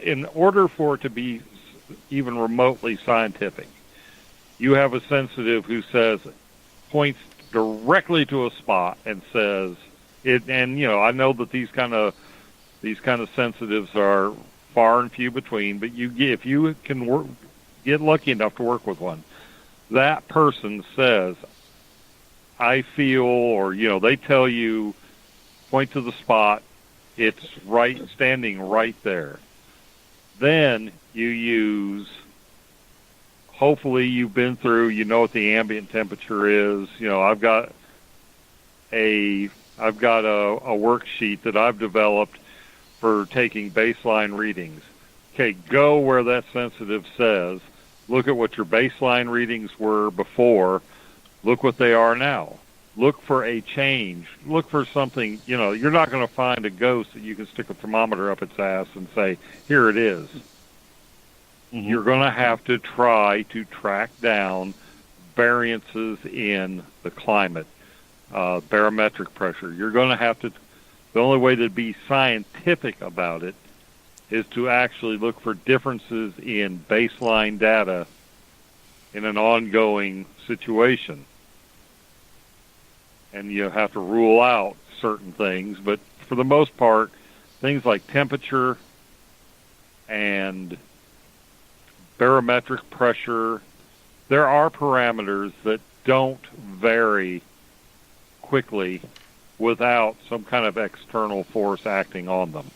in order for it to be even remotely scientific, you have a sensitive who points directly to a spot and says it. And I know that these kind of sensitives are far and few between. But if you can get lucky enough to work with one, that person says, "I feel," or they tell you, point to the spot. It's standing right there. Then you use. Hopefully you've been through, what the ambient temperature is. I've got a worksheet that I've developed for taking baseline readings. Okay, go where that sensitive says, look at what your baseline readings were before, look what they are now. Look for a change. Look for something, you're not going to find a ghost that you can stick a thermometer up its ass and say, here it is. You're going to have to try to track down variances in the climate, barometric pressure. You're going to have to, the only way to be scientific about it is to actually look for differences in baseline data in an ongoing situation. And you have to rule out certain things, but for the most part, things like temperature and barometric pressure, there are parameters that don't vary quickly without some kind of external force acting on them.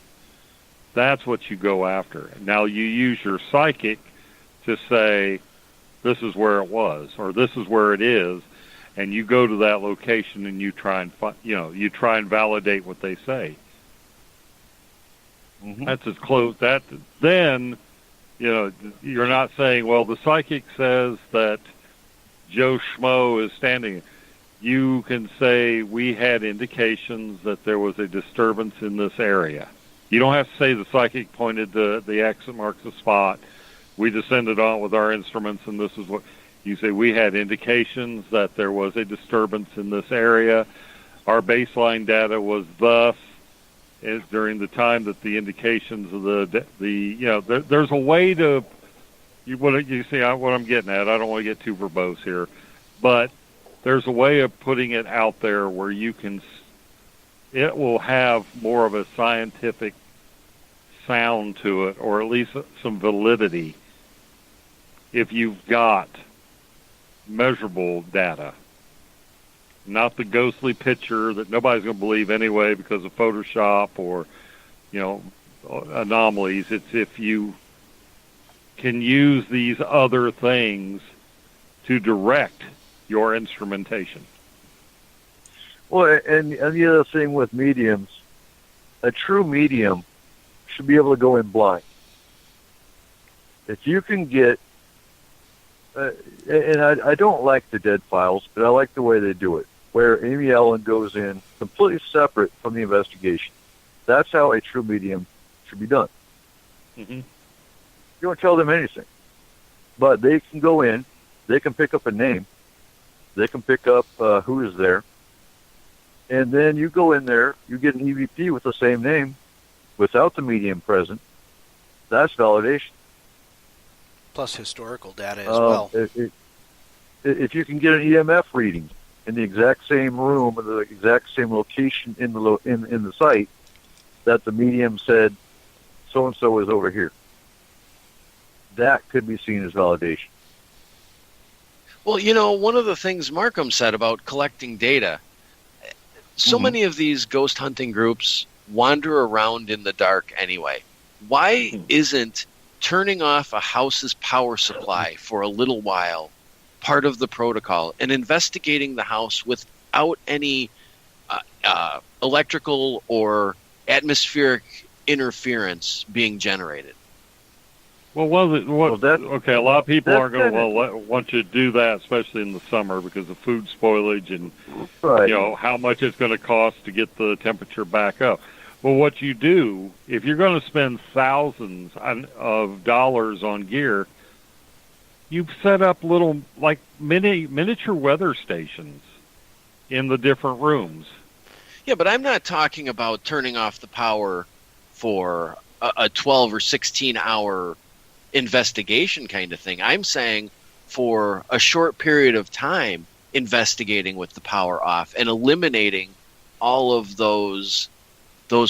That's what you go after. Now you use your psychic to say, this is where it was, or this is where it is, and you go to that location and you try and validate what they say. That's as close. Then you're not saying, well, the psychic says that Joe Schmo is standing. You can say, we had indications that there was a disturbance in this area. You don't have to say the psychic pointed to the X that marks the spot. We descended on with our instruments, and this is what you say. We had indications that there was a disturbance in this area. Our baseline data was thus. Is during the time that the indications of there's a way to you see what I'm getting at. I don't want to get too verbose here, but there's a way of putting it out there where it will have more of a scientific sound to it, or at least some validity, if you've got measurable data. Not the ghostly picture that nobody's going to believe anyway because of Photoshop or, anomalies. It's if you can use these other things to direct your instrumentation. Well, and the other thing with mediums, a true medium should be able to go in blind. If you can get, and I don't like the dead files, but I like the way they do it, where Amy Allen goes in completely separate from the investigation. That's how a true medium should be done. You don't tell them anything. But they can go in, they can pick up a name, they can pick up who is there, and then you go in there, you get an EVP with the same name, without the medium present. That's validation. Plus historical data as well. If you can get an EMF reading in the exact same room or the exact same location in the site that the medium said so and so is over here, that could be seen as validation. Well, one of the things Markham said about collecting data, so many of these ghost hunting groups wander around in the dark anyway. Why isn't turning off a house's power supply for a little while part of the protocol, and investigating the house without any electrical or atmospheric interference being generated? Well, okay, a lot of people aren't going to want you to do that, especially in the summer, because of food spoilage and how much it's going to cost to get the temperature back up. Well, what you do, if you're going to spend thousands of dollars on gear, you've set up little, like miniature weather stations in the different rooms. Yeah, but I'm not talking about turning off the power for a 12 or 16 hour investigation kind of thing. I'm saying for a short period of time investigating with the power off and eliminating all of those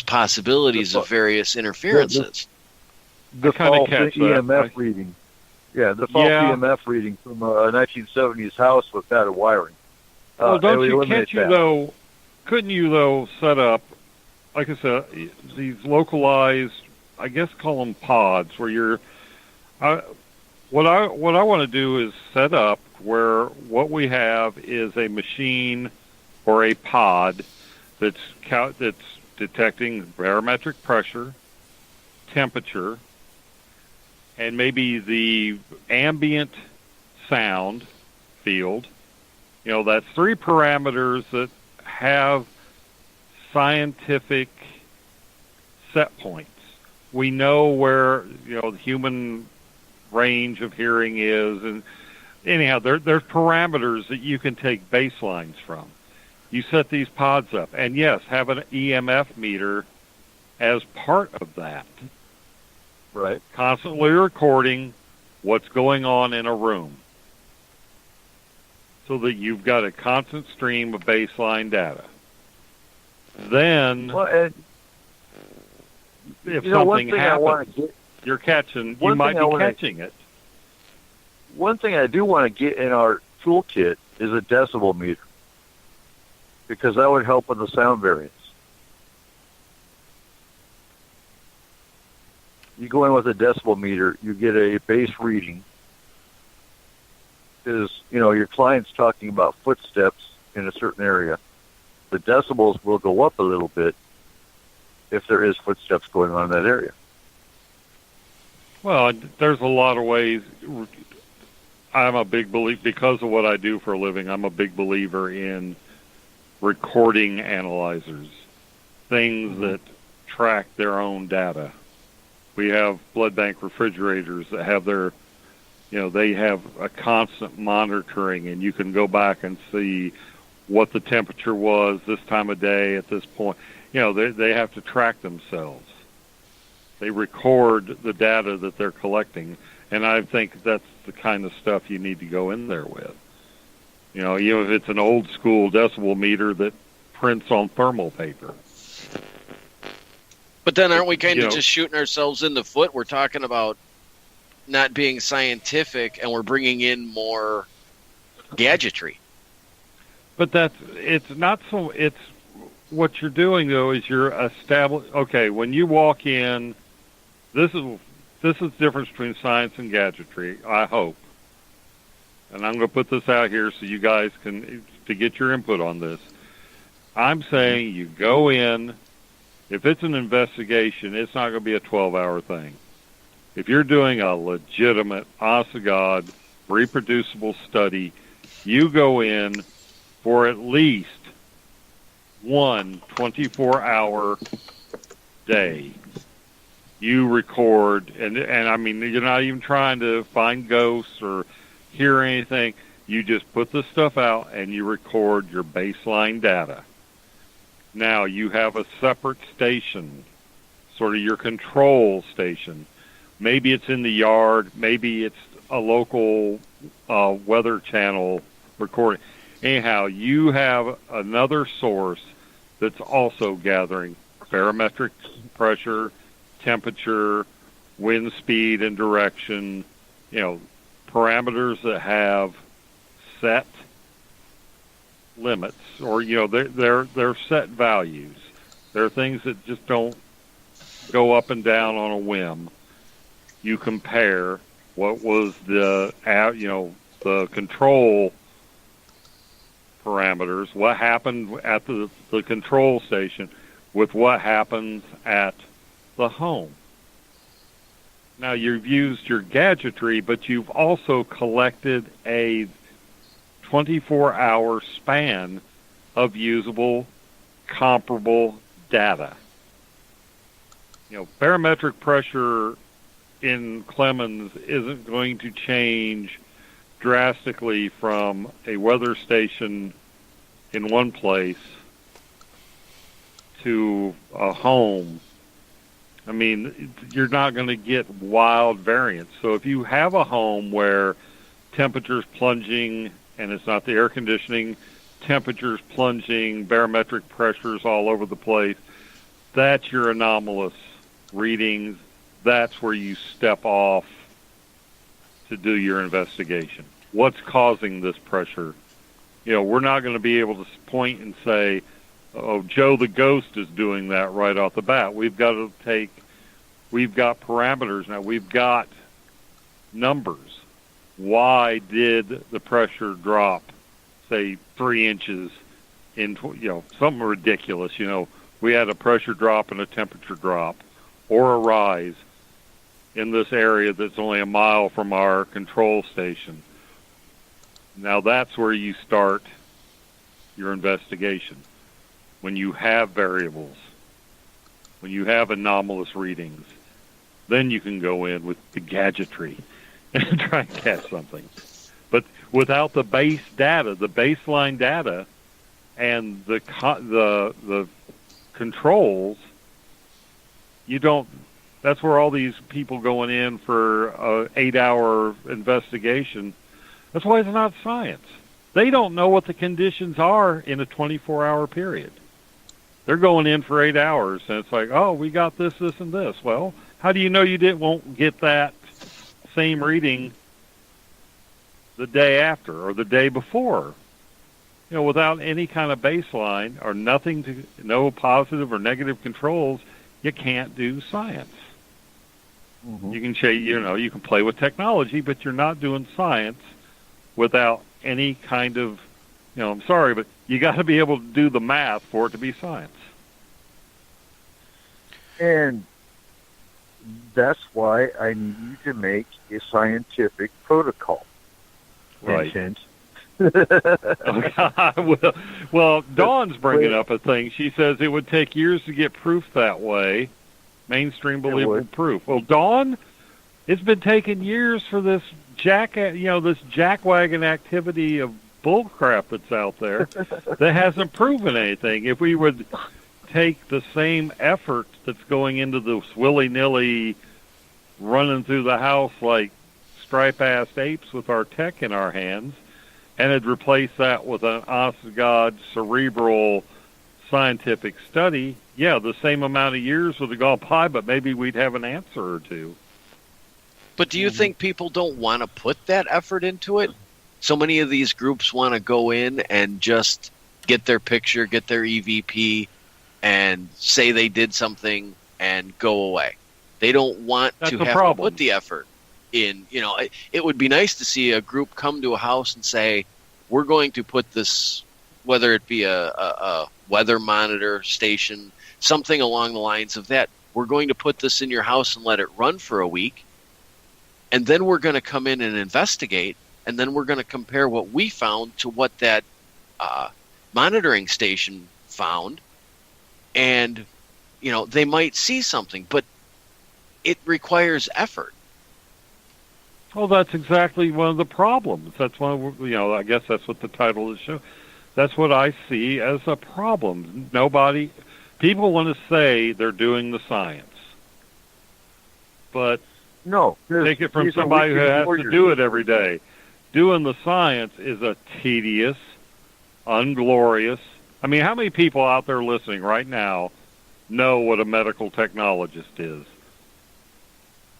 possibilities of various interferences. The false EMF reading. Yeah, the false EMF reading from a 1970s house with bad wiring. Well, couldn't you, though, set up, like I said, these localized, I guess call them pods, where you're... What I want to do is set up where what we have is a machine or a pod that's detecting barometric pressure, temperature, and maybe the ambient sound field. That's 3 parameters that have scientific set points. We know where, the human range of hearing is, and anyhow, there's parameters that you can take baselines from. You set these pods up, and yes, have an EMF meter as part of that. Right. Constantly recording what's going on in a room, so that you've got a constant stream of baseline data. Then, if something happens, you're catching. You might be catching it. One thing I do want to get in our toolkit is a decibel meter, because that would help with the sound variance. You go in with a decibel meter, you get a base reading. Because, your client's talking about footsteps in a certain area. The decibels will go up a little bit if there is footsteps going on in that area. Well, there's a lot of ways. I'm a big believer, because of what I do for a living, I'm a big believer in recording analyzers, things that track their own data. We have blood bank refrigerators that have they have a constant monitoring, and you can go back and see what the temperature was this time of day at this point. They have to track themselves. They record the data that they're collecting, and I think that's the kind of stuff you need to go in there with. If it's an old school decibel meter that prints on thermal paper. But then aren't we kind of just shooting ourselves in the foot? We're talking about not being scientific, and we're bringing in more gadgetry. But it's not so. It's what you're doing, though, is you're establishing. Okay, when you walk in, this is the difference between science and gadgetry, I hope. And I'm going to put this out here so you guys to get your input on this. I'm saying you go in. If it's an investigation, it's not going to be a 12-hour thing. If you're doing a legitimate, honest-to-God, reproducible study, you go in for at least one 24-hour day. You record, and I mean, you're not even trying to find ghosts or hear anything. You just put the stuff out and you record your baseline data. Now, you have a separate station, sort of your control station. Maybe it's in the yard. Maybe it's a local weather channel recording. Anyhow, you have another source that's also gathering barometric pressure, temperature, wind speed and direction, parameters that have set limits, or they're set values. They're things that just don't go up and down on a whim. You compare what was the control parameters, what happened at the control station, with what happens at the home. Now, you've used your gadgetry, but you've also collected a 24-hour span of usable, comparable data. Barometric pressure in Clemens isn't going to change drastically from a weather station in one place to a home. I mean, you're not going to get wild variance. So if you have a home where temperatures plunging, and it's not the air conditioning, temperatures plunging, barometric pressures all over the place, that's your anomalous readings. That's where you step off to do your investigation. What's causing this pressure? We're not going to be able to point and say, oh, Joe the ghost is doing that right off the bat. We've got parameters now. We've got numbers. Why did the pressure drop, say, 3 inches in, something ridiculous? We had a pressure drop and a temperature drop or a rise in this area that's only a mile from our control station. Now that's where you start your investigation. When you have variables, when you have anomalous readings, then you can go in with the gadgetry and try and catch something. But without the base data, the baseline data, and the controls, you don't. That's where all these people going in for an 8-hour investigation. That's why it's not science. They don't know what the conditions are in a 24-hour period. They're going in for 8 hours, and it's like, oh, we got this, this, and this. Well, how do you know you won't get that same reading the day after or the day before? Without any kind of baseline or no positive or negative controls, you can't do science. Mm-hmm. You can say, you can play with technology, but you're not doing science without any kind of, I'm sorry, but you got to be able to do the math for it to be science. And that's why I need to make a scientific protocol. Right. Well, Dawn's bringing up a thing. She says it would take years to get proof that way, mainstream believable proof. Well, Dawn, it's been taking years for this jackwagon activity of bullcrap that's out there that hasn't proven anything. If we would take the same effort that's going into this willy-nilly running through the house like stripe-assed apes with our tech in our hands, and had replaced that with an honest-to-God, cerebral, scientific study, the same amount of years would have gone by, but maybe we'd have an answer or two. But do you think people don't want to put that effort into it? So many of these groups want to go in and just get their picture, get their EVP, and say they did something and go away. They don't want to have to put the effort in. It would be nice to see a group come to a house and say, we're going to put this, whether it be a weather monitor station, something along the lines of that. We're going to put this in your house and let it run for a week. And then we're going to come in and investigate. And then we're going to compare what we found to what that monitoring station found. And, they might see something, but it requires effort. Well, that's exactly one of the problems. That's one of, I guess that's what the title of the show. That's what I see as a problem. People want to say they're doing the science, but no, take it from somebody who has to do it every day. Doing the science is a tedious, unglorious. I mean, how many people out there listening right now know what a medical technologist is?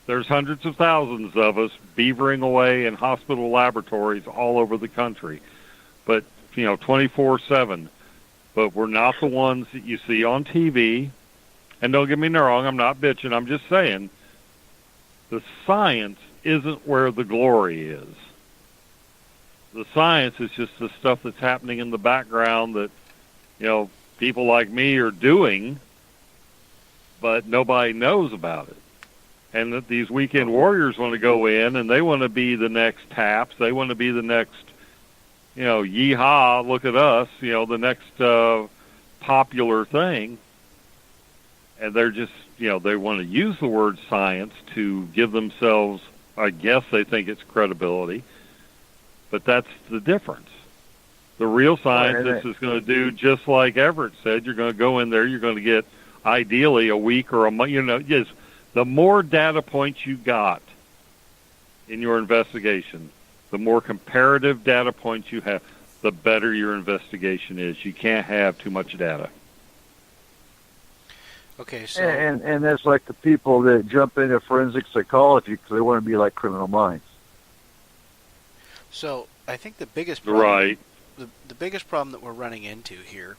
There's hundreds of thousands of us beavering away in hospital laboratories all over the country, but 24/7. But we're not the ones that you see on TV. And don't get me wrong, I'm not bitching. I'm just saying the science isn't where the glory is. The science is just the stuff that's happening in the background that people like me are doing, but nobody knows about it. And that these weekend warriors want to go in and they want to be the next Taps. They want to be the next, yeehaw, look at us, the next popular thing. And they're just, they want to use the word science to give themselves, I guess they think it's credibility. But that's the difference. The real scientist is going to do just like Everett said. You're going to go in there, you're going to get ideally a week or a month, the more data points you got in your investigation, The more comparative data points you have, the better your investigation is. You can't have too much data. Okay, so And that's like the people that jump into forensic psychology because they want to be like Criminal Minds. So I think the biggest problem, Right. the biggest problem that we're running into here,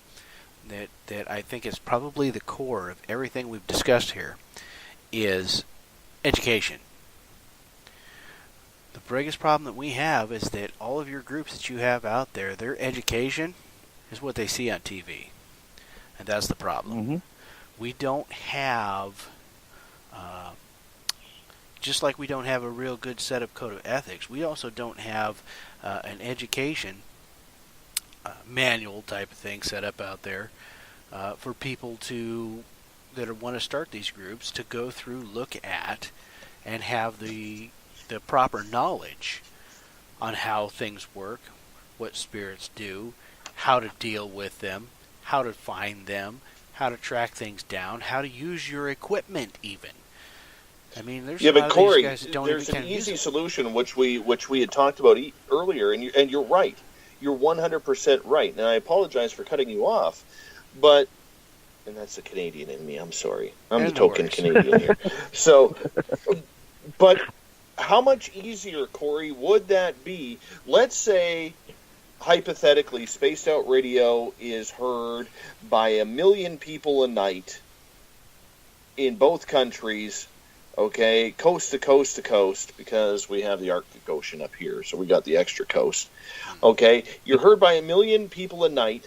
that I think is probably the core of everything we've discussed here, is education. The biggest problem that we have is that all of your groups that you have out there, their education is what they see on TV, and that's the problem. Mm-hmm. We don't have, just like we don't have a real good set of code of ethics, we also don't have an education manual type of thing set up out there for people that want to start these groups to go through, look at, and have the proper knowledge on how things work, what spirits do, how to deal with them, how to find them, how to track things down, how to use your equipment even. I mean, there's a lot but of Corey, these guys that don't there's even an use easy it. solution which we had talked about earlier, and you're right. You're 100% right. Now I apologize for cutting you off, but and that's the Canadian in me. I'm sorry. I'm the token Canadian here. So, but how much easier, Corey, would that be? Let's say, hypothetically, Spaced Out Radio is heard by 1 million people a night in both countries, okay, coast to coast to coast, because we have the Arctic Ocean up here, so we got the extra coast. Okay, you're heard by 1 million people a night,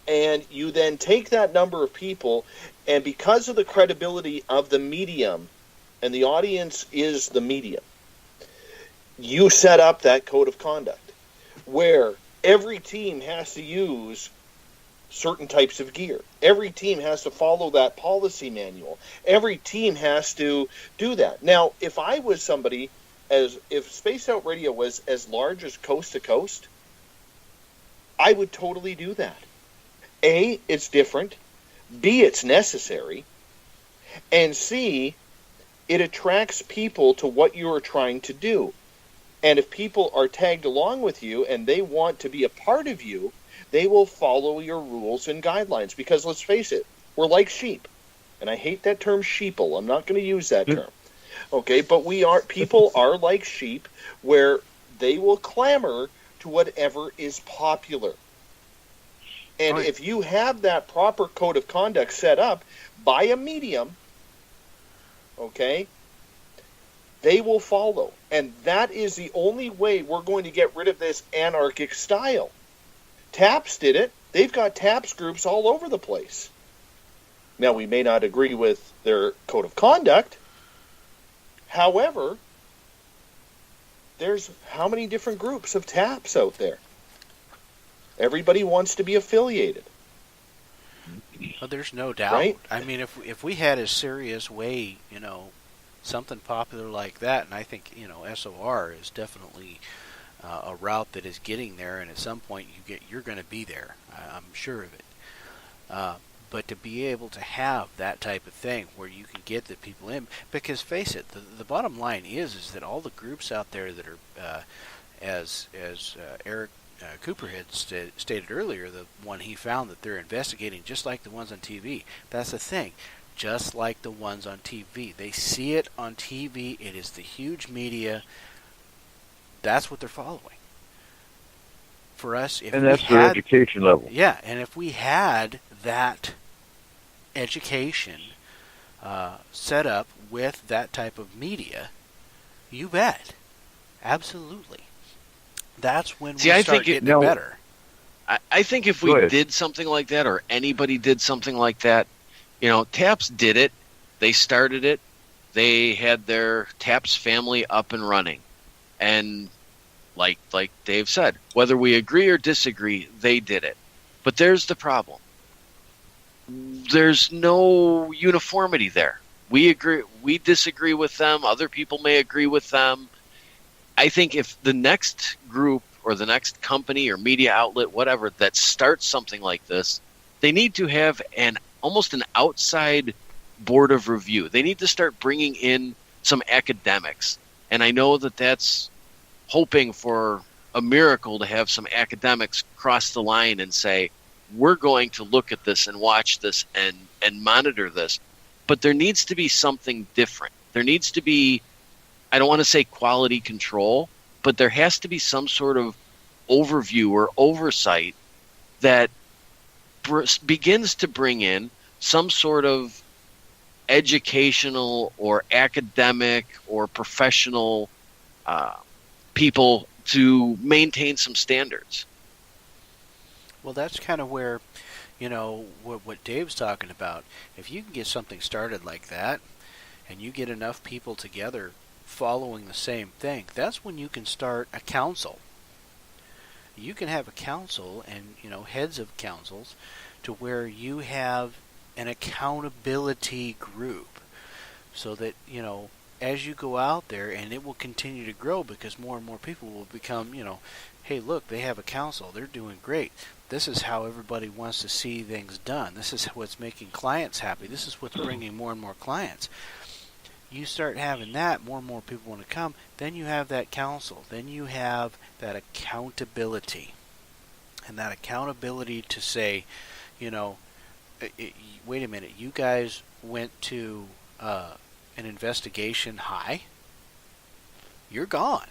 and you then take that number of people, and because of the credibility of the medium, and the audience is the medium, you set up that code of conduct, where every team has to use certain types of gear. Every team has to follow that policy manual. Every team has to do that. Now, if I was somebody, if Space Out Radio was as large as Coast to Coast, I would totally do that. A, it's different. B, it's necessary. And C, it attracts people to what you are trying to do. And if people are tagged along with you and they want to be a part of you, they will follow your rules and guidelines. Because let's face it, we're like sheep. And I hate that term sheeple. I'm not going to use that term. Okay, but people are like sheep, where they will clamor to whatever is popular. And if you have that proper code of conduct set up by a medium, okay, they will follow. And that is the only way we're going to get rid of this anarchic style. TAPS did it. They've got TAPS groups all over the place. Now, we may not agree with their code of conduct. However, there's how many different groups of TAPS out there? Everybody wants to be affiliated. Oh, there's no doubt. Right? I mean, if we had a serious way, something popular like that, and I think, SOR is definitely a route that is getting there, and at some point you're going to be there. I'm sure of it. But to be able to have that type of thing where you can get the people in, because face it, the bottom line is that all the groups out there that are, as Eric Cooper had stated earlier, the one he found, that they're investigating just like the ones on TV. That's the thing. Just like the ones on TV. They see it on TV. It is the huge media. That's what they're following. For us, and that's their education level. Yeah, and if we had that education set up with that type of media, you bet. Absolutely. That's when we start getting it better. I think if we did something like that, or anybody did something like that, TAPS did it. They started it. They had their TAPS family up and running. And like Dave said, whether we agree or disagree, they did it. But there's the problem. There's no uniformity there. We agree, we disagree with them. Other people may agree with them. I think if the next group or the next company or media outlet, whatever, that starts something like this, they need to have almost an outside board of review. They need to start bringing in some academics. And I know that's hoping for a miracle to have some academics cross the line and say, we're going to look at this and watch this and monitor this. But there needs to be something different. There needs to be, I don't want to say quality control, but there has to be some sort of overview or oversight that begins to bring in some sort of educational or academic or professional people to maintain some standards. Well, that's kind of where, what Dave's talking about. If you can get something started like that, and you get enough people together following the same thing, that's when you can start a council. You can have a council and, heads of councils to where you have an accountability group so that, as you go out there, and it will continue to grow because more and more people will become, hey, look, they have a council. They're doing great. This is how everybody wants to see things done. This is what's making clients happy. This is what's bringing more and more clients. You start having that, more and more people want to come, then you have that council. Then you have that accountability. And that accountability to say, wait a minute, you guys went to an investigation high? You're gone.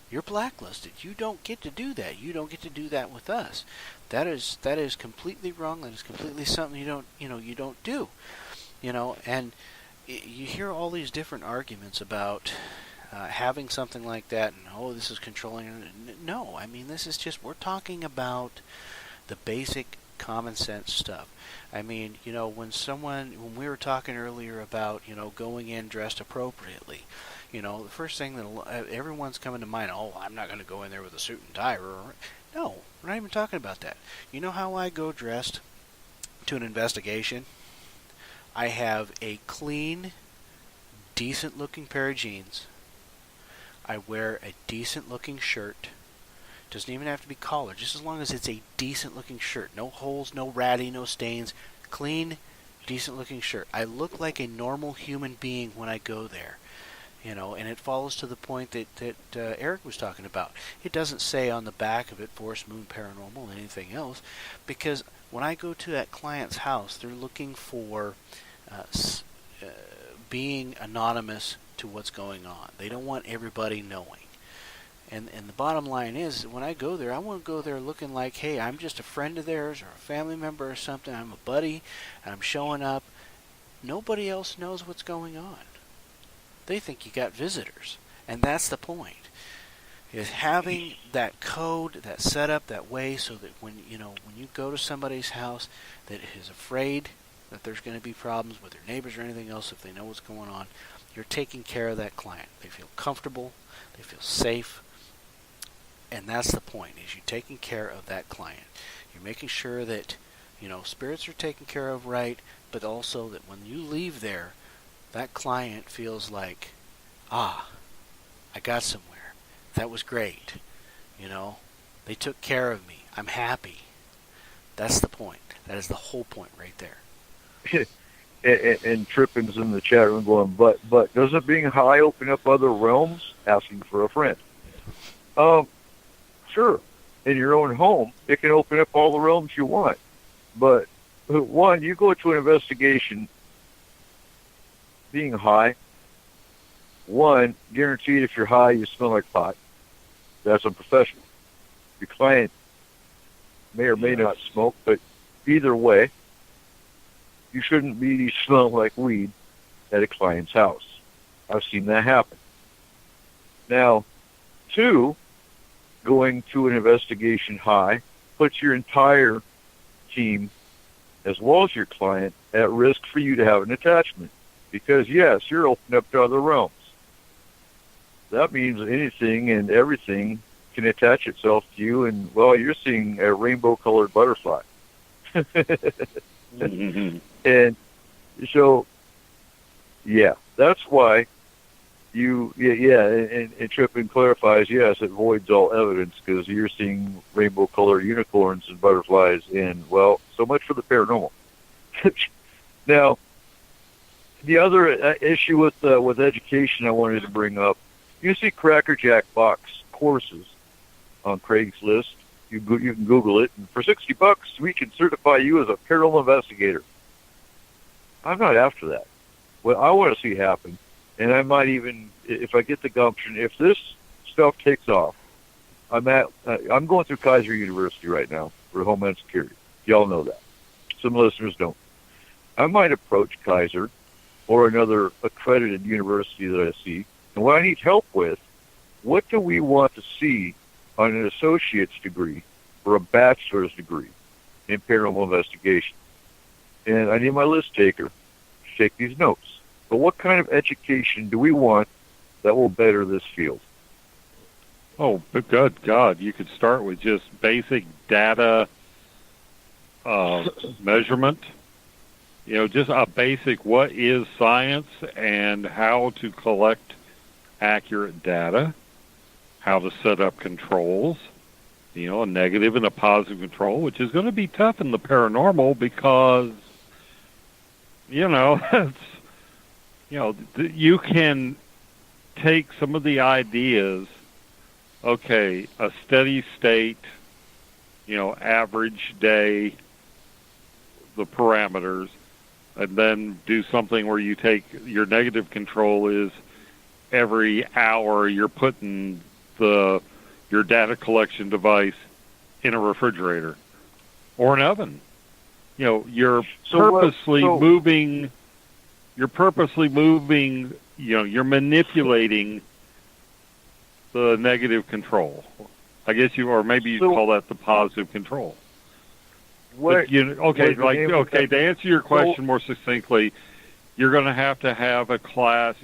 You're blacklisted. You don't get to do that. You don't get to do that with us. That is completely wrong. That is completely something you don't do. And you hear all these different arguments about having something like that, and this is controlling. No, I mean, this is just, we're talking about the basic common sense stuff. I mean, when we were talking earlier about, going in dressed appropriately, the first thing that everyone's coming to mind, I'm not going to go in there with a suit and tie. No, we're not even talking about that. You know how I go dressed to an investigation? I have a clean, decent-looking pair of jeans. I wear a decent-looking shirt. Doesn't even have to be collared, just as long as it's a decent-looking shirt. No holes, no ratty, no stains. Clean, decent-looking shirt. I look like a normal human being when I go there. And it follows to the point that Eric was talking about. It doesn't say on the back of it, Forest Moon Paranormal, and anything else, because when I go to that client's house, they're looking for being anonymous to what's going on. They don't want everybody knowing. And the bottom line is, when I go there, I want to go there looking like, hey, I'm just a friend of theirs or a family member or something. I'm a buddy, and I'm showing up. Nobody else knows what's going on. They think you got visitors, and that's the point. Is having that code, that setup, that way, so that when you go to somebody's house that is afraid that there's going to be problems with their neighbors or anything else, if they know what's going on, you're taking care of that client. They feel comfortable, they feel safe, and that's the point. Is you're taking care of that client. You're making sure that spirits are taken care of right, but also that when you leave there, that client feels like, I got somewhere. That was great. They took care of me. I'm happy. That's the point. That is the whole point right there. and Trippin's in the chat room going, but doesn't being high open up other realms? Asking for a friend. Sure. In your own home, it can open up all the realms you want. But one, you go to an investigation being high. One, guaranteed if you're high, you smell like pot. That's unprofessional. Your client may or may not smoke, but either way, you shouldn't be smelling like weed at a client's house. I've seen that happen. Now, two, going to an investigation high puts your entire team, as well as your client, at risk for you to have an attachment. Because, yes, you're opening up to other realms. That means anything and everything can attach itself to you, and, well, you're seeing a rainbow-colored butterfly. Mm-hmm. And so, yeah, that's why and Trippin clarifies, yes, it voids all evidence, because you're seeing rainbow-colored unicorns and butterflies, and, well, so much for the paranormal. Now, the other issue with education I wanted to bring up You see Cracker Jack box courses on Craigslist. You can Google it, and for $60, we can certify you as a paranormal investigator. I'm not after that. What I want to see happen, and I might even, if I get the gumption, if this stuff takes off, I'm going through Kaiser University right now for Homeland Security. Y'all know that. Some listeners don't. I might approach Kaiser or another accredited university that I see, and what I need help with, what do we want to see on an associate's degree or a bachelor's degree in paranormal investigation? And I need my list taker to take these notes. But what kind of education do we want that will better this field? Oh, but good God, you could start with just basic data measurement. You know, just a basic what is science and how to collect accurate data, how to set up controls, you know, a negative and a positive control, which is going to be tough in the paranormal because, you know, it's, you know, you can take some of the ideas, okay, a steady state, you know, average day, the parameters, and then do something where you take your negative control is every hour you're putting your data collection device in a refrigerator or an oven. You know, you're purposely moving, you know, you're manipulating the negative control. I guess or maybe you'd call that the positive control. But, to answer your question more succinctly, you're going to have a class,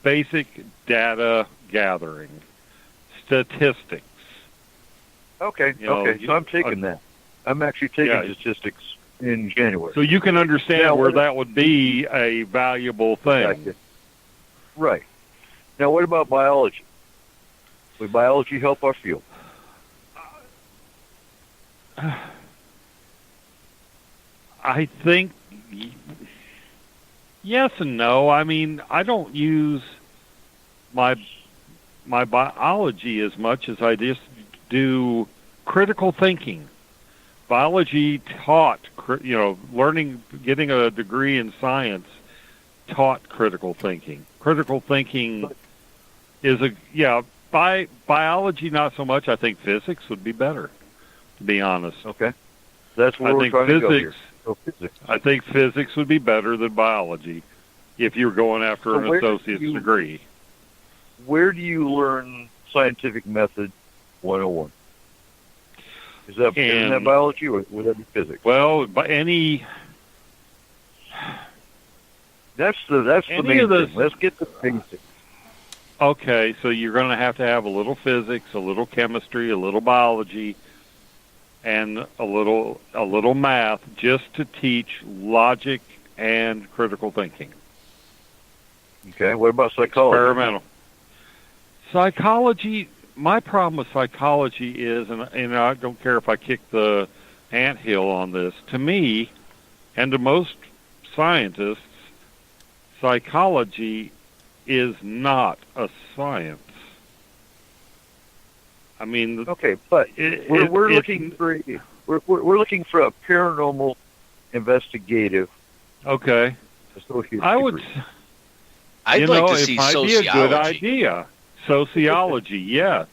basic data gathering, statistics. Okay, so I'm taking that. I'm actually taking statistics in January. So you can understand where that would be a valuable thing. Exactly. Right. Now, what about biology? Would biology help our field? I think yes and no. I mean, I don't use my biology as much as I just do critical thinking. Biology taught, you know, getting a degree in science taught critical thinking. Critical thinking is biology not so much. I think physics would be better, to be honest. Okay. That's where we're trying to go here. Physics. I think physics would be better than biology if you were going after an associate's degree. Where do you learn scientific method 101? Is that biology or would that be physics? Well, by any... That's the main thing. Let's get the basics. Okay, so you're going to have a little physics, a little chemistry, a little biology, and a little math, just to teach logic and critical thinking. Okay, what about psychology? Experimental. Psychology, my problem with psychology is, and I don't care if I kick the anthill on this, to me, and to most scientists, psychology is not a science. I mean, okay, but we're looking for a paranormal investigative. Okay, associate I'd like to see it might sociology. be a good idea. Sociology, yeah.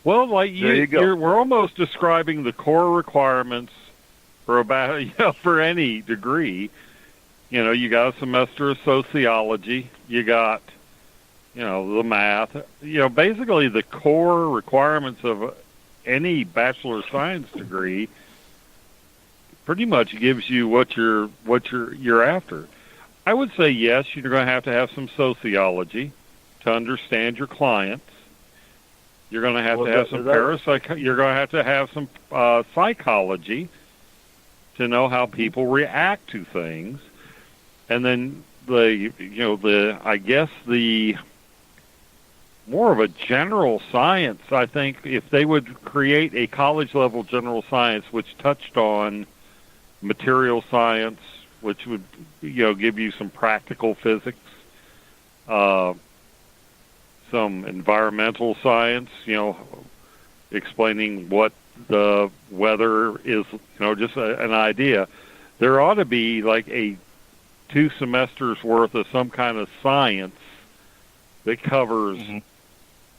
Well, like we're almost describing the core requirements for for any degree. You know, you got a semester of sociology. You got, you know, the math. You know, basically the core requirements of any bachelor of science degree pretty much gives you what you're after. I would say yes, you're going to have some sociology to understand your clients. You're going to have some You're going to have some psychology to know how people react to things, and then the more of a general science. I think if they would create a college level general science which touched on material science, which would some environmental science, explaining what the weather is, just an idea. There ought to be like a 2 semesters worth of some kind of science that covers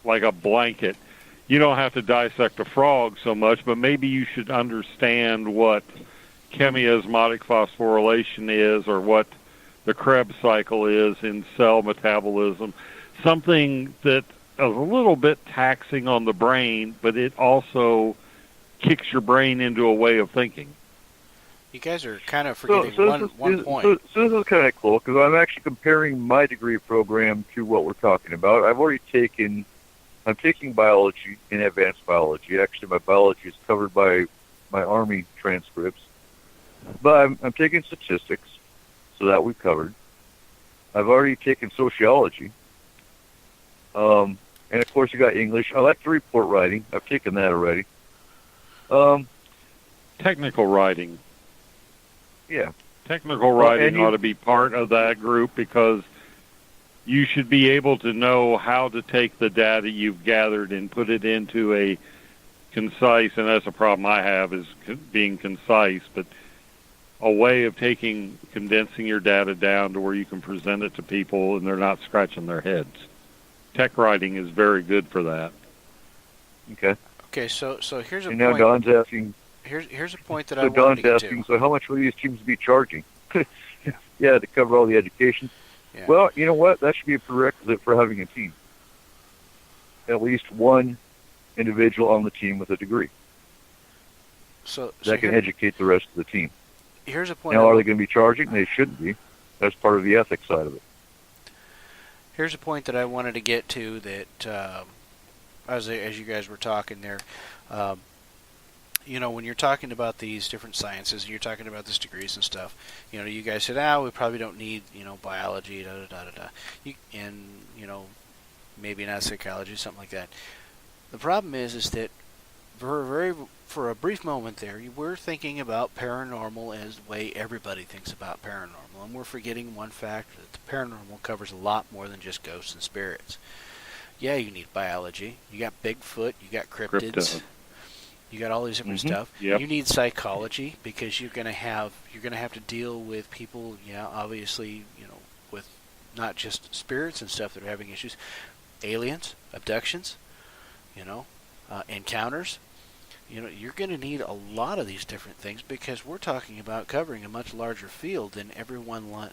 like a blanket. You don't have to dissect a frog so much, but maybe you should understand what chemiosmotic phosphorylation is, or what the Krebs cycle is in cell metabolism. Something that is a little bit taxing on the brain, but it also kicks your brain into a way of thinking. You guys are kind of forgetting one point. So this is kind of cool, because I'm actually comparing my degree program to what we're talking about. I'm taking biology and advanced biology. Actually, my biology is covered by my Army transcripts. But I'm taking statistics, so that we've covered. I've already taken sociology. And, of course, you got English. I like the report writing. I've taken that already. Technical writing. Yeah. Technical writing ought to be part of that group, because you should be able to know how to take the data you've gathered and put it into a concise, and that's a problem I have, is being concise, but a way of condensing your data down to where you can present it to people and they're not scratching their heads. Tech writing is very good for that. Okay. Okay, so here's a point. And now Don's asking. Here's a point that I wanted to get to. So how much will these teams be charging? Yeah, to cover all the education. Yeah. Well, you know what? That should be a prerequisite for having a team. At least one individual on the team with a degree. So that can educate the rest of the team. Here's a point. Now, are they going to be charging? They shouldn't be. That's part of the ethics side of it. Here's a point that I wanted to get to that, as you guys were talking there, when you're talking about these different sciences and you're talking about these degrees and stuff, you guys said, we probably don't need, biology, and, maybe not psychology, something like that. The problem is that for a brief moment there, we're thinking about paranormal as the way everybody thinks about paranormal, and we're forgetting one fact, that the paranormal covers a lot more than just ghosts and spirits. Yeah, you need biology. You got Bigfoot, you got cryptids. You got all these different stuff. Yep. You need psychology, because you're going to have to deal with people, obviously, with not just spirits and stuff that are having issues, aliens, abductions, encounters. You're going to need a lot of these different things, because we're talking about covering a much larger field than everyone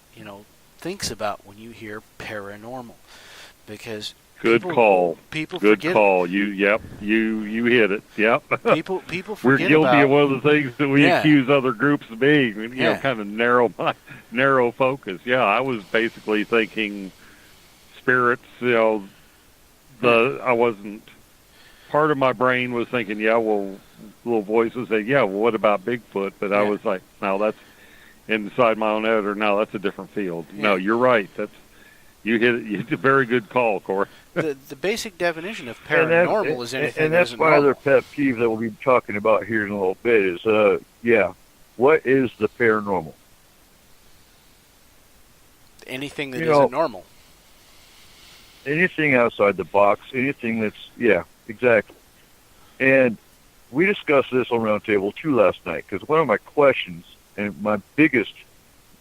thinks about when you hear paranormal. Because Good call. People Good forget. call. You hit it. Yep. People forget. We're guilty of one of the things that we accuse other groups of being. Kind of narrow focus. Yeah, I was basically thinking spirits. I wasn't. Part of my brain was thinking, little voices say, what about Bigfoot? But I was like, no, that's inside my own editor. No, that's a different field. Yeah. No, you're right. You hit it. You hit a very good call, Corey. The basic definition of paranormal is anything and that's that isn't my normal. other pet peeve that we'll be talking about here in a little bit is, what is the paranormal? Anything that isn't normal. Anything outside the box, anything that's, exactly. And we discussed this on Roundtable 2 last night, because one of my questions and my biggest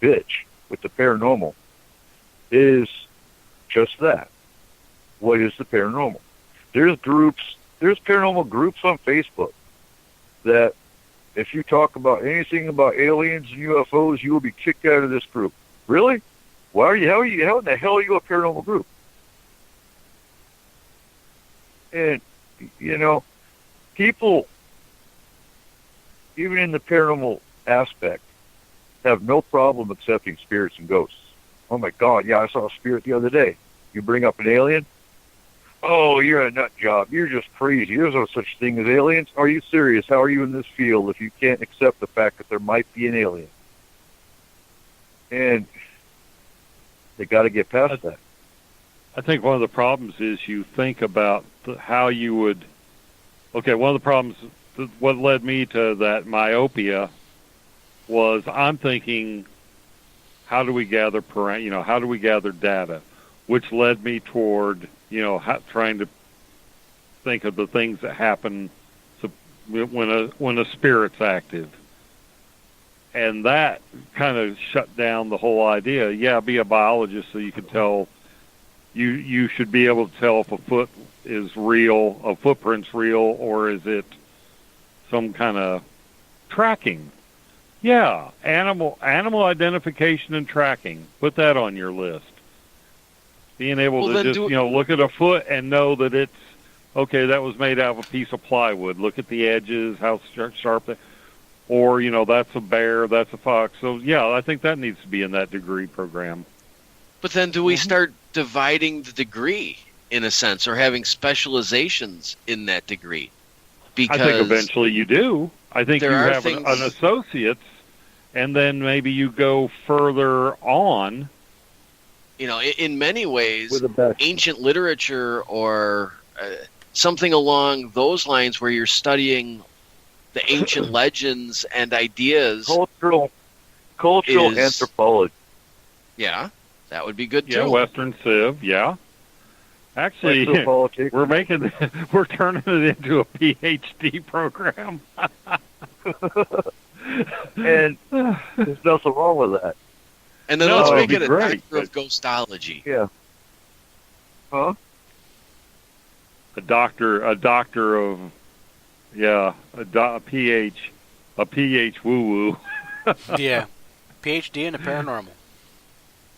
bitch with the paranormal is just that. What is the paranormal? There's paranormal groups on Facebook that if you talk about anything about aliens and UFOs, you will be kicked out of this group. Really? How in the hell are you a paranormal group? And, people, even in the paranormal aspect, have no problem accepting spirits and ghosts. Oh my God, I saw a spirit the other day. You bring up an alien? Oh, you're a nut job. You're just crazy. There's no such thing as aliens. Are you serious? How are you in this field if you can't accept the fact that there might be an alien? And they got to get past that. I think one of the problems is you think about how you would... Okay, one of the problems, what led me to that myopia was I'm thinking, how do we gather data? Which led me toward trying to think of the things that happen when a spirit's active. And that kind of shut down the whole idea. Yeah, be a biologist so you can tell. You should be able to tell if a foot is real, a footprint's real, or is it some kind of tracking. Yeah, animal identification and tracking. Put that on your list. Being able to just look at a foot and know that it's okay. That was made out of a piece of plywood. Look at the edges, how sharp they. Or that's a bear, that's a fox. So yeah, I think that needs to be in that degree program. But then, do we start dividing the degree in a sense, or having specializations in that degree? Because I think eventually you do. I think you have an associate's, and then maybe you go further on. In many ways, ancient literature or something along those lines where you're studying the ancient legends and ideas. Cultural anthropology. Yeah, that would be good too. Yeah, Western Civ, yeah. Actually, we're turning it into a PhD program. And there's nothing wrong with that. And then let's make it a doctor of ghostology. Yeah. Huh? A doctor of, a PH woo-woo. Yeah, PhD in the paranormal.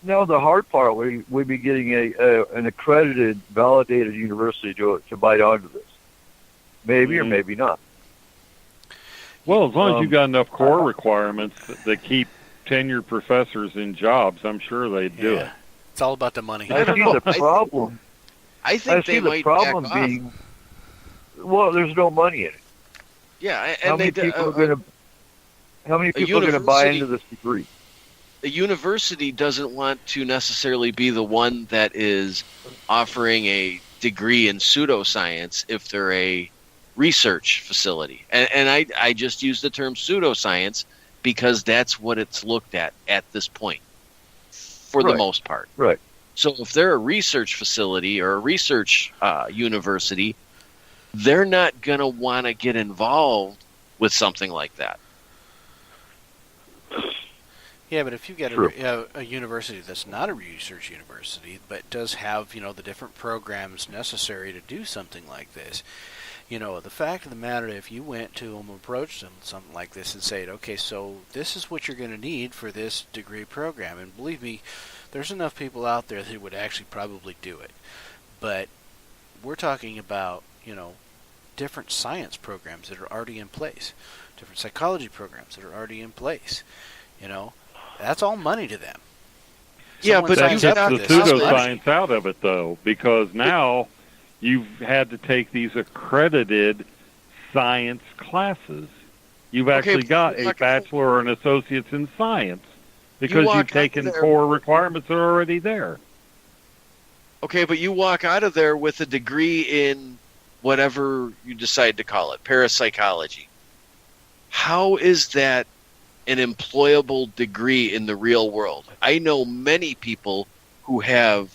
No, the hard part, we'd be getting an accredited, validated university to bite onto this. Maybe or maybe not. Well, as long as you've got enough core requirements that keep tenured professors in jobs, I'm sure they'd do it. It's all about the money. I see the problem. I think they might back off. Well, there's no money in it. Yeah, and how many people are going to buy into this degree? A university doesn't want to necessarily be the one that is offering a degree in pseudoscience if they're a research facility. And I just use the term pseudoscience because that's what it's looked at this point for the most part. Right. So if they're a research facility or a research university, they're not going to want to get involved with something like that. Yeah, but if you get a university that's not a research university, but does have, the different programs necessary to do something like this, the fact of the matter, if you went to them, approached them, something like this, and said, okay, so this is what you're going to need for this degree program, and believe me, there's enough people out there that would actually probably do it. But we're talking about, different science programs that are already in place, different psychology programs that are already in place, That's all money to them. Yeah, but that's the pseudoscience out of it, though, because now you've had to take these accredited science classes. You've actually got a bachelor or an associate's in science because you've taken core requirements that are already there. Okay, but you walk out of there with a degree in whatever you decide to call it, parapsychology. How is that an employable degree in the real world? I know many people who have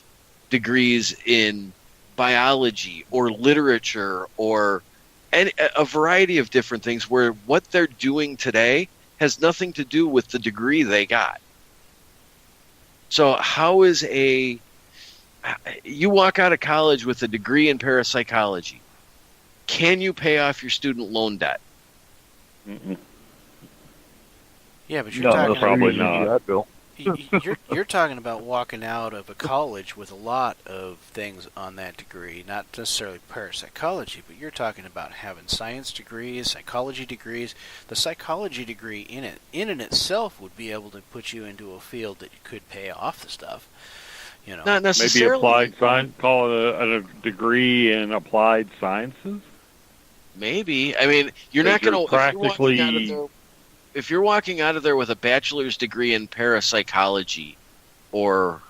degrees in biology or literature or a variety of different things where what they're doing today has nothing to do with the degree they got. So how is you walk out of college with a degree in parapsychology, can you pay off your student loan debt? Mm-mm. Yeah, but you're talking probably not. You're talking about walking out of a college with a lot of things on that degree, not necessarily parapsychology, but you're talking about having science degrees, psychology degrees. The psychology degree in and itself would be able to put you into a field that you could pay off the stuff. Not necessarily. Maybe applied science. Call it a degree in applied sciences. Maybe. I mean, you're not going to practically. If you're walking out of there with a bachelor's degree in parapsychology or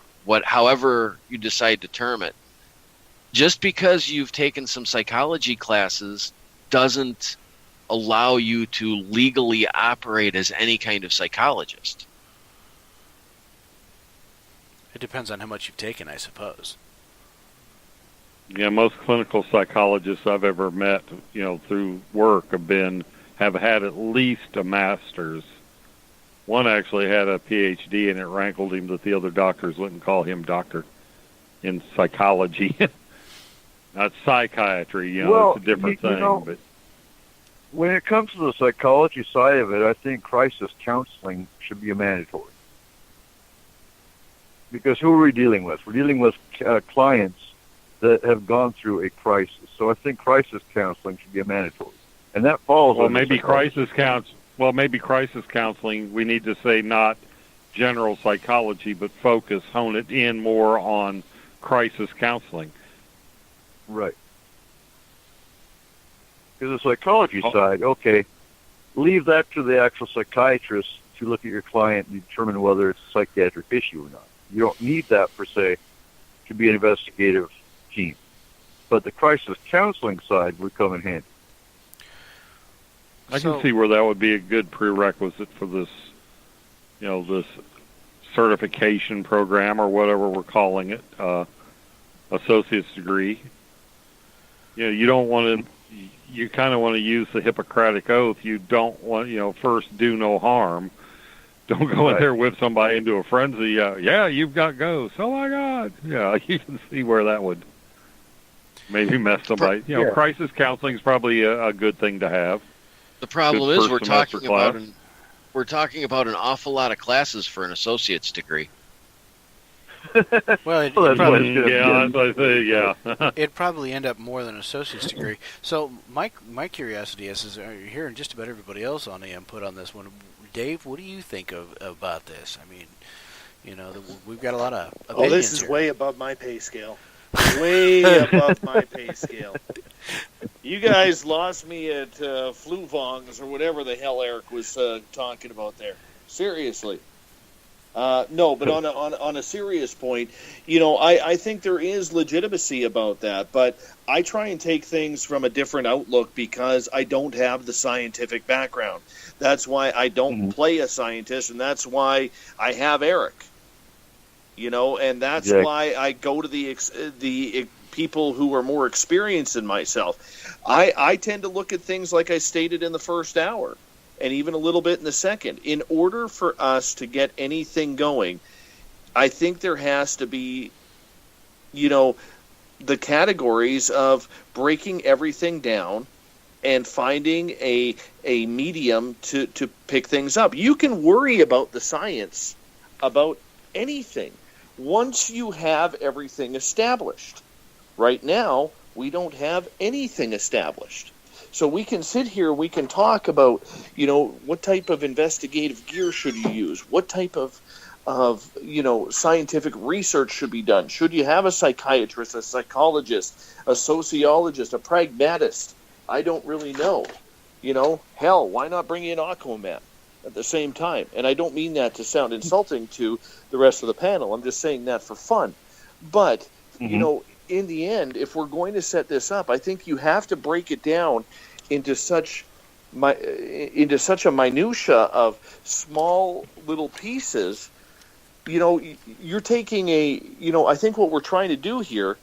however you decide to term it, just because you've taken some psychology classes doesn't allow you to legally operate as any kind of psychologist. It depends on how much you've taken, I suppose. Yeah, most clinical psychologists I've ever met, through work have had at least a master's. One actually had a PhD, and it rankled him that the other doctors wouldn't call him doctor in psychology, not psychiatry. It's a different thing. But when it comes to the psychology side of it, I think crisis counseling should be a mandatory. Because who are we dealing with? We're dealing with clients that have gone through a crisis. So I think crisis counseling should be a mandatory. And that falls well, under maybe crisis counseling, we need to say not general psychology, but hone it in more on crisis counseling. Right. Because the psychology side, okay, leave that to the actual psychiatrist to look at your client and determine whether it's a psychiatric issue or not. You don't need that, per se, to be an investigative team. But the crisis counseling side would come in handy. I can see where that would be a good prerequisite for this, this certification program or whatever we're calling it, associate's degree. You don't want to, you kind of want to use the Hippocratic Oath. You don't want, first do no harm. Don't go in there whip somebody into a frenzy. Yeah, you've got ghosts. Oh my God. Yeah, you can see where that would maybe mess somebody. Crisis counseling is probably a good thing to have. The problem is we're talking about an awful lot of classes for an associate's degree. Well, it'd probably end up more than an associate's degree. So my curiosity is here, and just about everybody else on the input on this one. Dave, what do you think about this? I mean, we've got a lot of opinions this is here. Way above my pay scale. Way above my pay scale. You guys lost me at Fluvongs or whatever the hell Eric was talking about there. Seriously. No, but on a serious point, I think there is legitimacy about that, but I try and take things from a different outlook because I don't have the scientific background. That's why I don't play a scientist, and that's why I have Eric. And that's why I go to the people who are more experienced than myself. I tend to look at things like I stated in the first hour, and even a little bit in the second. In order for us to get anything going, I think there has to be, the categories of breaking everything down and finding a medium to pick things up. You can worry about the science, about anything, once you have everything established. Right now, we don't have anything established. So we can sit here, we can talk about, what type of investigative gear should you use? What type of scientific research should be done? Should you have a psychiatrist, a psychologist, a sociologist, a pragmatist? I don't really know. Hell, why not bring in Aquaman at the same time? And I don't mean that to sound insulting to the rest of the panel. I'm just saying that for fun. But, in the end, if we're going to set this up, I think you have to break it down into such a minutia of small little pieces. You're taking I think what we're trying to do here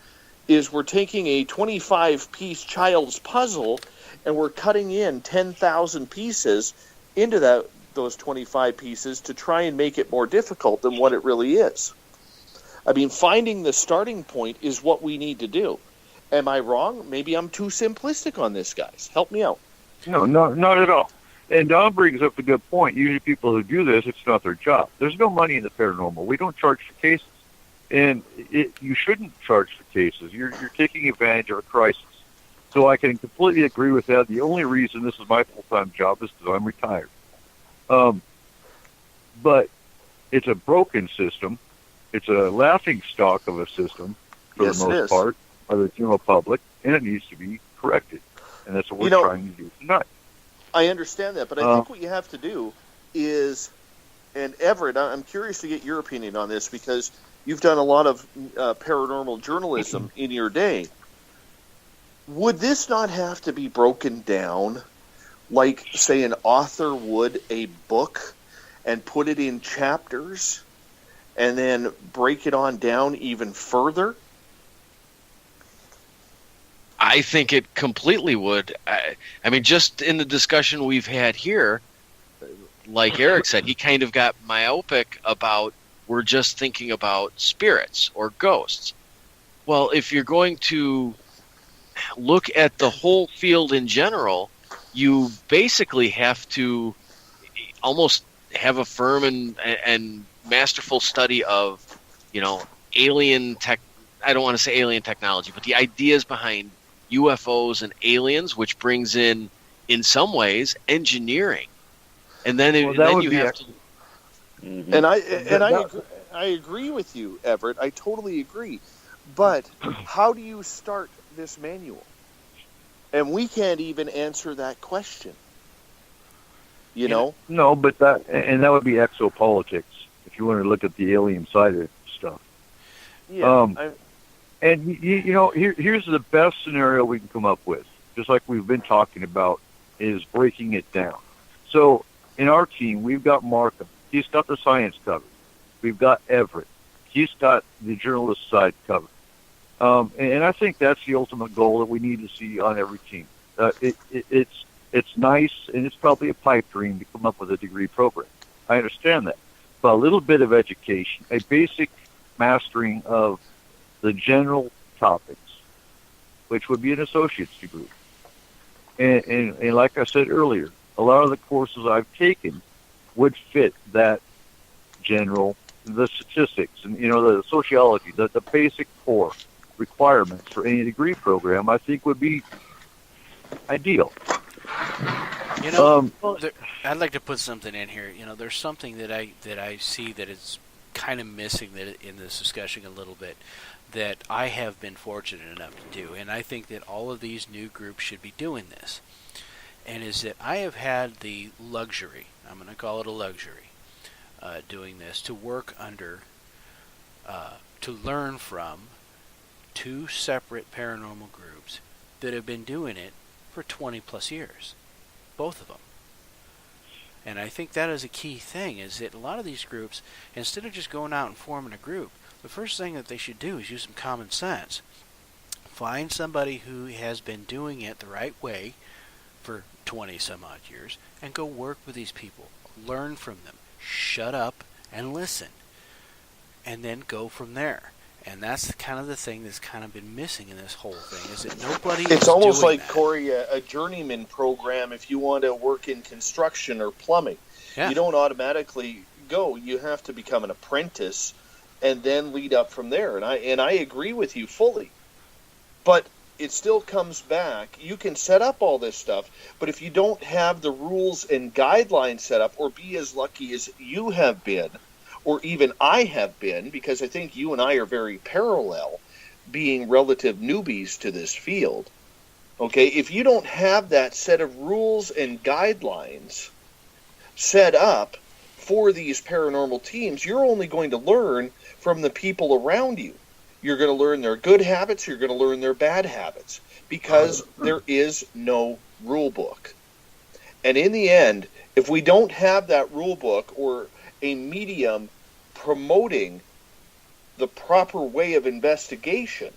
is we're taking a 25-piece child's puzzle and we're cutting in 10,000 pieces into those 25 pieces to try and make it more difficult than what it really is. I mean, finding the starting point is what we need to do. Am I wrong? Maybe I'm too simplistic on this, guys. Help me out. No, not at all. And Don brings up a good point. Usually people who do this, it's not their job. There's no money in the paranormal. We don't charge for cases. And you shouldn't charge for cases. You're taking advantage of a crisis. So I can completely agree with that. The only reason this is my full-time job is because I'm retired. But it's a broken system. It's a laughing stock of a system for the most part by the general public, and it needs to be corrected. And that's what we're trying to do tonight. I understand that, but I think what you have to do is, and Everett, I'm curious to get your opinion on this because you've done a lot of paranormal journalism in your day. Would this not have to be broken down like, say, an author would a book and put it in chapters and then break it on down even further? I think it completely would. I mean, just in the discussion we've had here, like Eric said, he kind of got myopic about we're just thinking about spirits or ghosts. Well, if you're going to look at the whole field in general, you basically have to almost have a firm and masterful study of, alien tech. I don't want to say alien technology, but the ideas behind UFOs and aliens, which brings in some ways, engineering. And then, then you have to. Mm-hmm. And I agree with you, Everett. I totally agree. But how do you start this manual? And we can't even answer that question. You know? No, but that would be exopolitics if you want to look at the alien side of stuff. Yeah. And here's the best scenario we can come up with, just like we've been talking about, is breaking it down. So in our team, we've got Markham. He's got the science covered. We've got Everett. He's got the journalist side covered. And I think that's the ultimate goal that we need to see on every team. It's nice, and it's probably a pipe dream to come up with a degree program. I understand that. But a little bit of education, a basic mastering of the general topics, which would be an associate's degree. And like I said earlier, a lot of the courses I've taken would fit that general, the statistics and, the sociology, the basic core requirements for any degree program, I think would be ideal. I'd like to put something in here. There's something that I see that is kind of missing in this discussion a little bit that I have been fortunate enough to do, and I think that all of these new groups should be doing this. And is that I have had the luxury, I'm going to call it a luxury, doing this, to work under, to learn from two separate paranormal groups that have been doing it for 20 plus years. Both of them. And I think that is a key thing, is that a lot of these groups, instead of just going out and forming a group, the first thing that they should do is use some common sense. Find somebody who has been doing it the right way for 20 some odd years and go work with these people. Learn from them. Shut up and listen. And then go from there. And that's kind of the thing that's kind of been missing in this whole thing, is that nobody is doing that. It's almost like, Corey, a journeyman program if you want to work in construction or plumbing. Yeah. You don't automatically go. You have to become an apprentice and then lead up from there. And I agree with you fully. But it still comes back. You can set up all this stuff, but if you don't have the rules and guidelines set up, or be as lucky as you have been, or even I have been, because I think you and I are very parallel, being relative newbies to this field. Okay, if you don't have that set of rules and guidelines set up for these paranormal teams, you're only going to learn from the people around you. You're going to learn their good habits, you're going to learn their bad habits, because there is no rule book. And in the end, if we don't have that rule book or a medium promoting the proper way of investigation,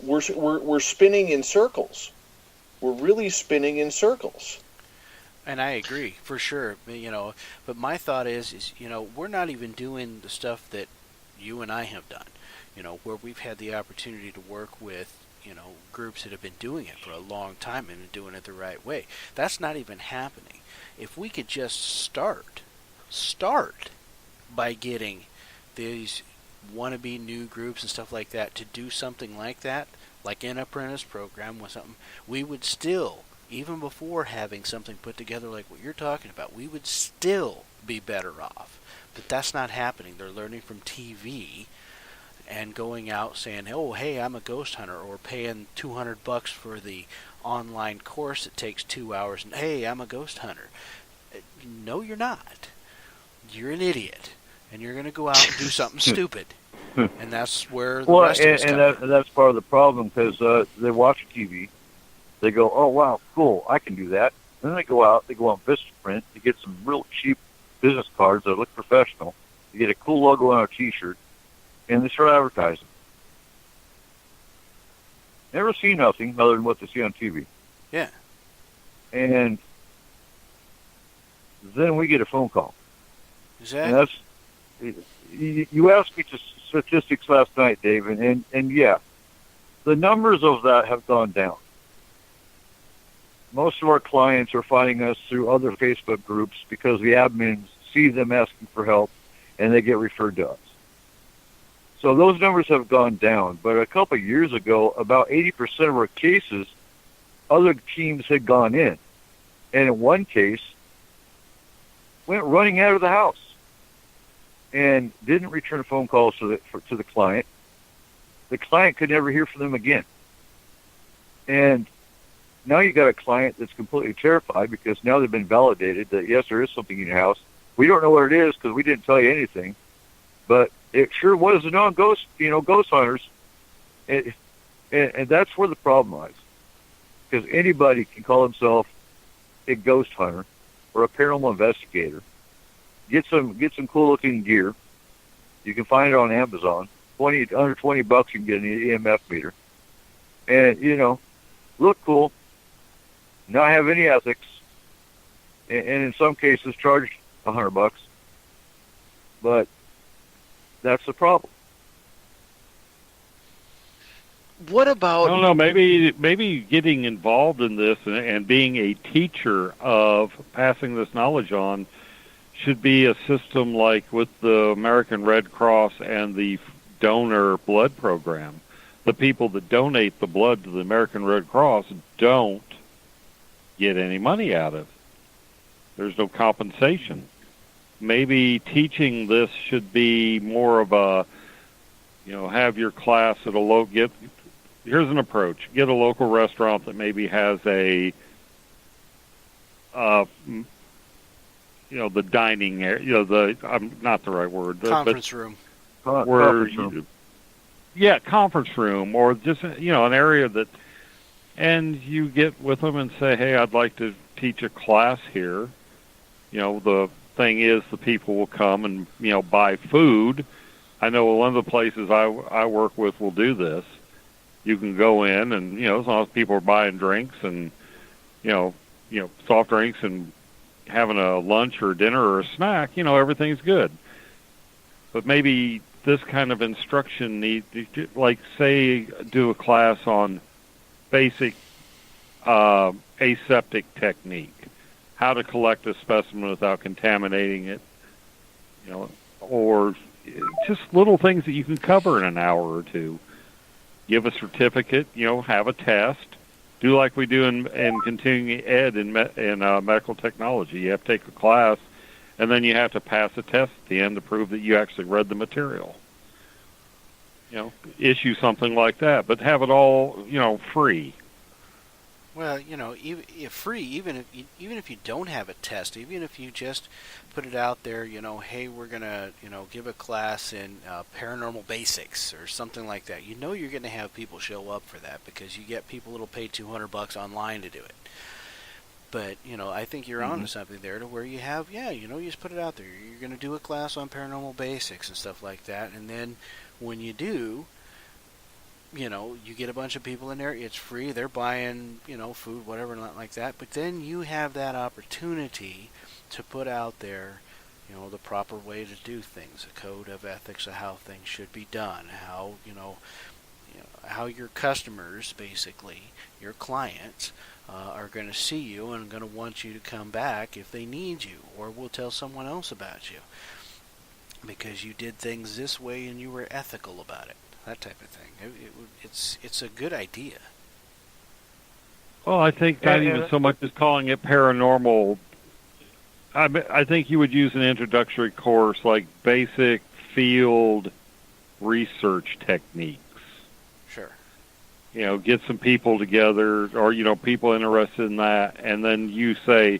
we're spinning in circles. We're really spinning in circles. And I agree, for sure. But my thought is we're not even doing the stuff that you and I have done. Where we've had the opportunity to work with, groups that have been doing it for a long time and doing it the right way. That's not even happening. If we could just start by getting these wannabe new groups and stuff like that to do something like that, like an apprentice program with something, we would still, even before having something put together like what you're talking about, we would still be better off. But that's not happening. They're learning from TV and going out saying, oh, hey, I'm a ghost hunter, or paying $200 for the online course that takes 2 hours, and hey, I'm a ghost hunter. No, you're not. You're an idiot, and you're going to go out and do something stupid. And that's where the rest of us come. And that's part of the problem, because they watch TV, they go, oh, wow, cool, I can do that. And then they go out, they go on Vistaprint to get some real cheap business cards that look professional, they get a cool logo on a T-shirt, and they start advertising. never seen nothing other than what they see on TV. Yeah. And then we get a phone call. Exactly. And you asked me statistics last night, Dave, and yeah, the numbers of that have gone down. Most of our clients are finding us through other Facebook groups because the admins see them asking for help and they get referred to us. So those numbers have gone down. But a couple of years ago, about 80% of our cases, other teams had gone in. And in one case, went running out of the house and didn't return phone calls to the client. The client could never hear from them again. And now you got a client that's completely terrified because now they've been validated that, yes, there is something in your house. We don't know what it is because we didn't tell you anything, but it sure was a ghost hunters. And that's where the problem lies. Because anybody can call himself a ghost hunter or a paranormal investigator. Get some cool looking gear. You can find it on Amazon. Under $20 you can get an EMF meter. And, look cool. Not have any ethics. And in some cases charge $100. But that's the problem. What about? I don't know. Maybe getting involved in this and being a teacher of passing this knowledge on should be a system like with the American Red Cross and the donor blood program. The people that donate the blood to the American Red Cross don't get any money out of it. There's no compensation. Maybe teaching this should be more of a, have your class at a here's an approach. Get a local restaurant that maybe has a, the dining area, not the right word. Conference room. Conference room. Yeah, conference room, or just, an area that, and you get with them and say, hey, I'd like to teach a class here. The thing is the people will come and, buy food. I know one of the places I work with will do this. You can go in and, as long as people are buying drinks and, soft drinks and having a lunch or dinner or a snack, everything's good. But maybe this kind of instruction like, say, do a class on basic aseptic technique, how to collect a specimen without contaminating it, or just little things that you can cover in an hour or two. Give a certificate, have a test. Do like we do in continuing ed in medical technology. You have to take a class, and then you have to pass a test at the end to prove that you actually read the material. Issue something like that, but have it all, free. Well, free, even if you don't have a test, even if you just put it out there, hey, we're going to, give a class in paranormal basics or something like that. You're going to have people show up for that because you get people that'll pay $200 online to do it. But, I think you're onto something there to where you have, you just put it out there. You're going to do a class on paranormal basics and stuff like that. And then when you do, you get a bunch of people in there. It's free. They're buying, food, whatever, not like that. But then you have that opportunity to put out there, the proper way to do things, a code of ethics of how things should be done, how, how your customers, basically, your clients, are going to see you and going to want you to come back if they need you, or will tell someone else about you because you did things this way and you were ethical about it. That type of thing. It's a good idea. Well, I think not even so much as calling it paranormal. I think you would use an introductory course like basic field research techniques. Sure. Get some people together or, people interested in that, and then you say,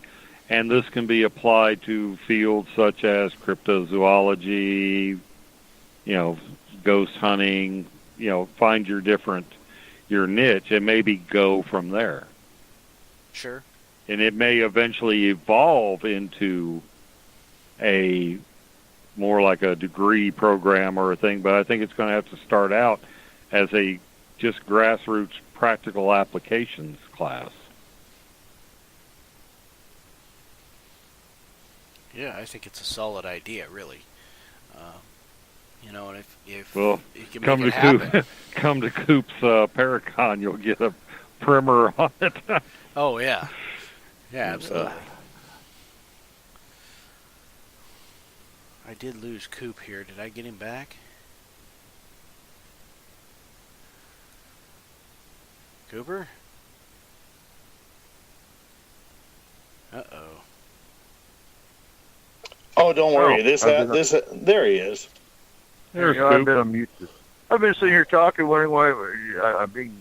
and this can be applied to fields such as cryptozoology, ghost hunting, find your niche and maybe go from there. Sure. And it may eventually evolve into a more like a degree program or a thing, but I think it's going to have to start out as a just grassroots practical applications class. Yeah, I think it's a solid idea, really. And if Well, you can come make to it happen. Coop, come to Coop's Paracon, you'll get a primer on it. Oh yeah, yeah, absolutely. I did lose Coop here. Did I get him back? Cooper? Uh-oh. Oh, don't worry. There he is. There's I've Coop. been on mute. I've been sitting here talking, wondering why I'm being.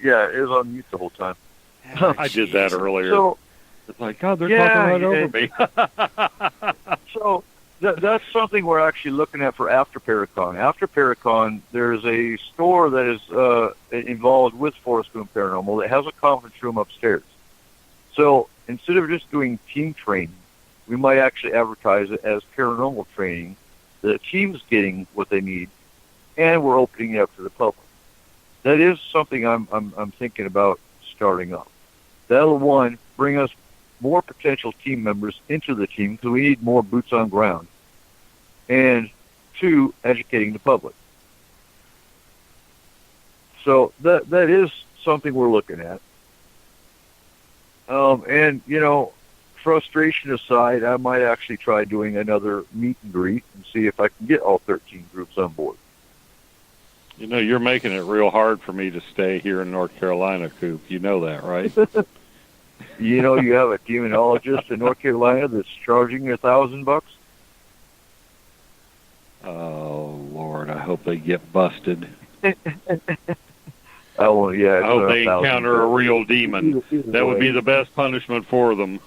Yeah, it was on mute the whole time. I did that earlier. So, it's like, God, they're talking right over me. So that's something we're actually looking at for after Paracon. After Paracon, there's a store that is involved with Forest Moon Paranormal that has a conference room upstairs. So instead of just doing team training, we might actually advertise it as paranormal training. The team's getting what they need, and we're opening it up to the public. That is something I'm thinking about starting up. That'll, one, bring us more potential team members into the team because we need more boots on ground. And two, educating the public. So that is something we're looking at. And, frustration aside, I might actually try doing another meet and greet and see if I can get all 13 groups on board. You're making it real hard for me to stay here in North Carolina, Coop. You know that, right? You have a demonologist in North Carolina that's charging $1,000. Oh, Lord, I hope they get busted. Oh, yeah. I hope they encounter a real demon. That would be the best punishment for them.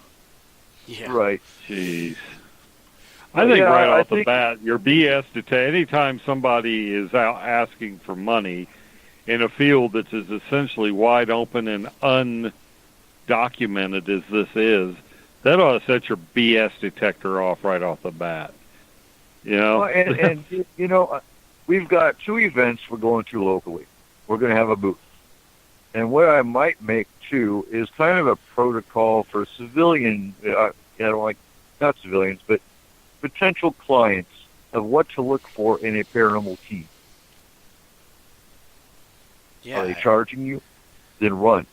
Yeah. Right. Jeez. I think off the bat, your BS anytime somebody is out asking for money in a field that is essentially wide open and undocumented as this is, that ought to set your BS detector off right off the bat. And we've got 2 events we're going to locally. We're going to have a booth. And what I might make, too, is kind of a protocol for civilian, not civilians, but potential clients of what to look for in a paranormal team. Yeah. Are they charging you? Then run.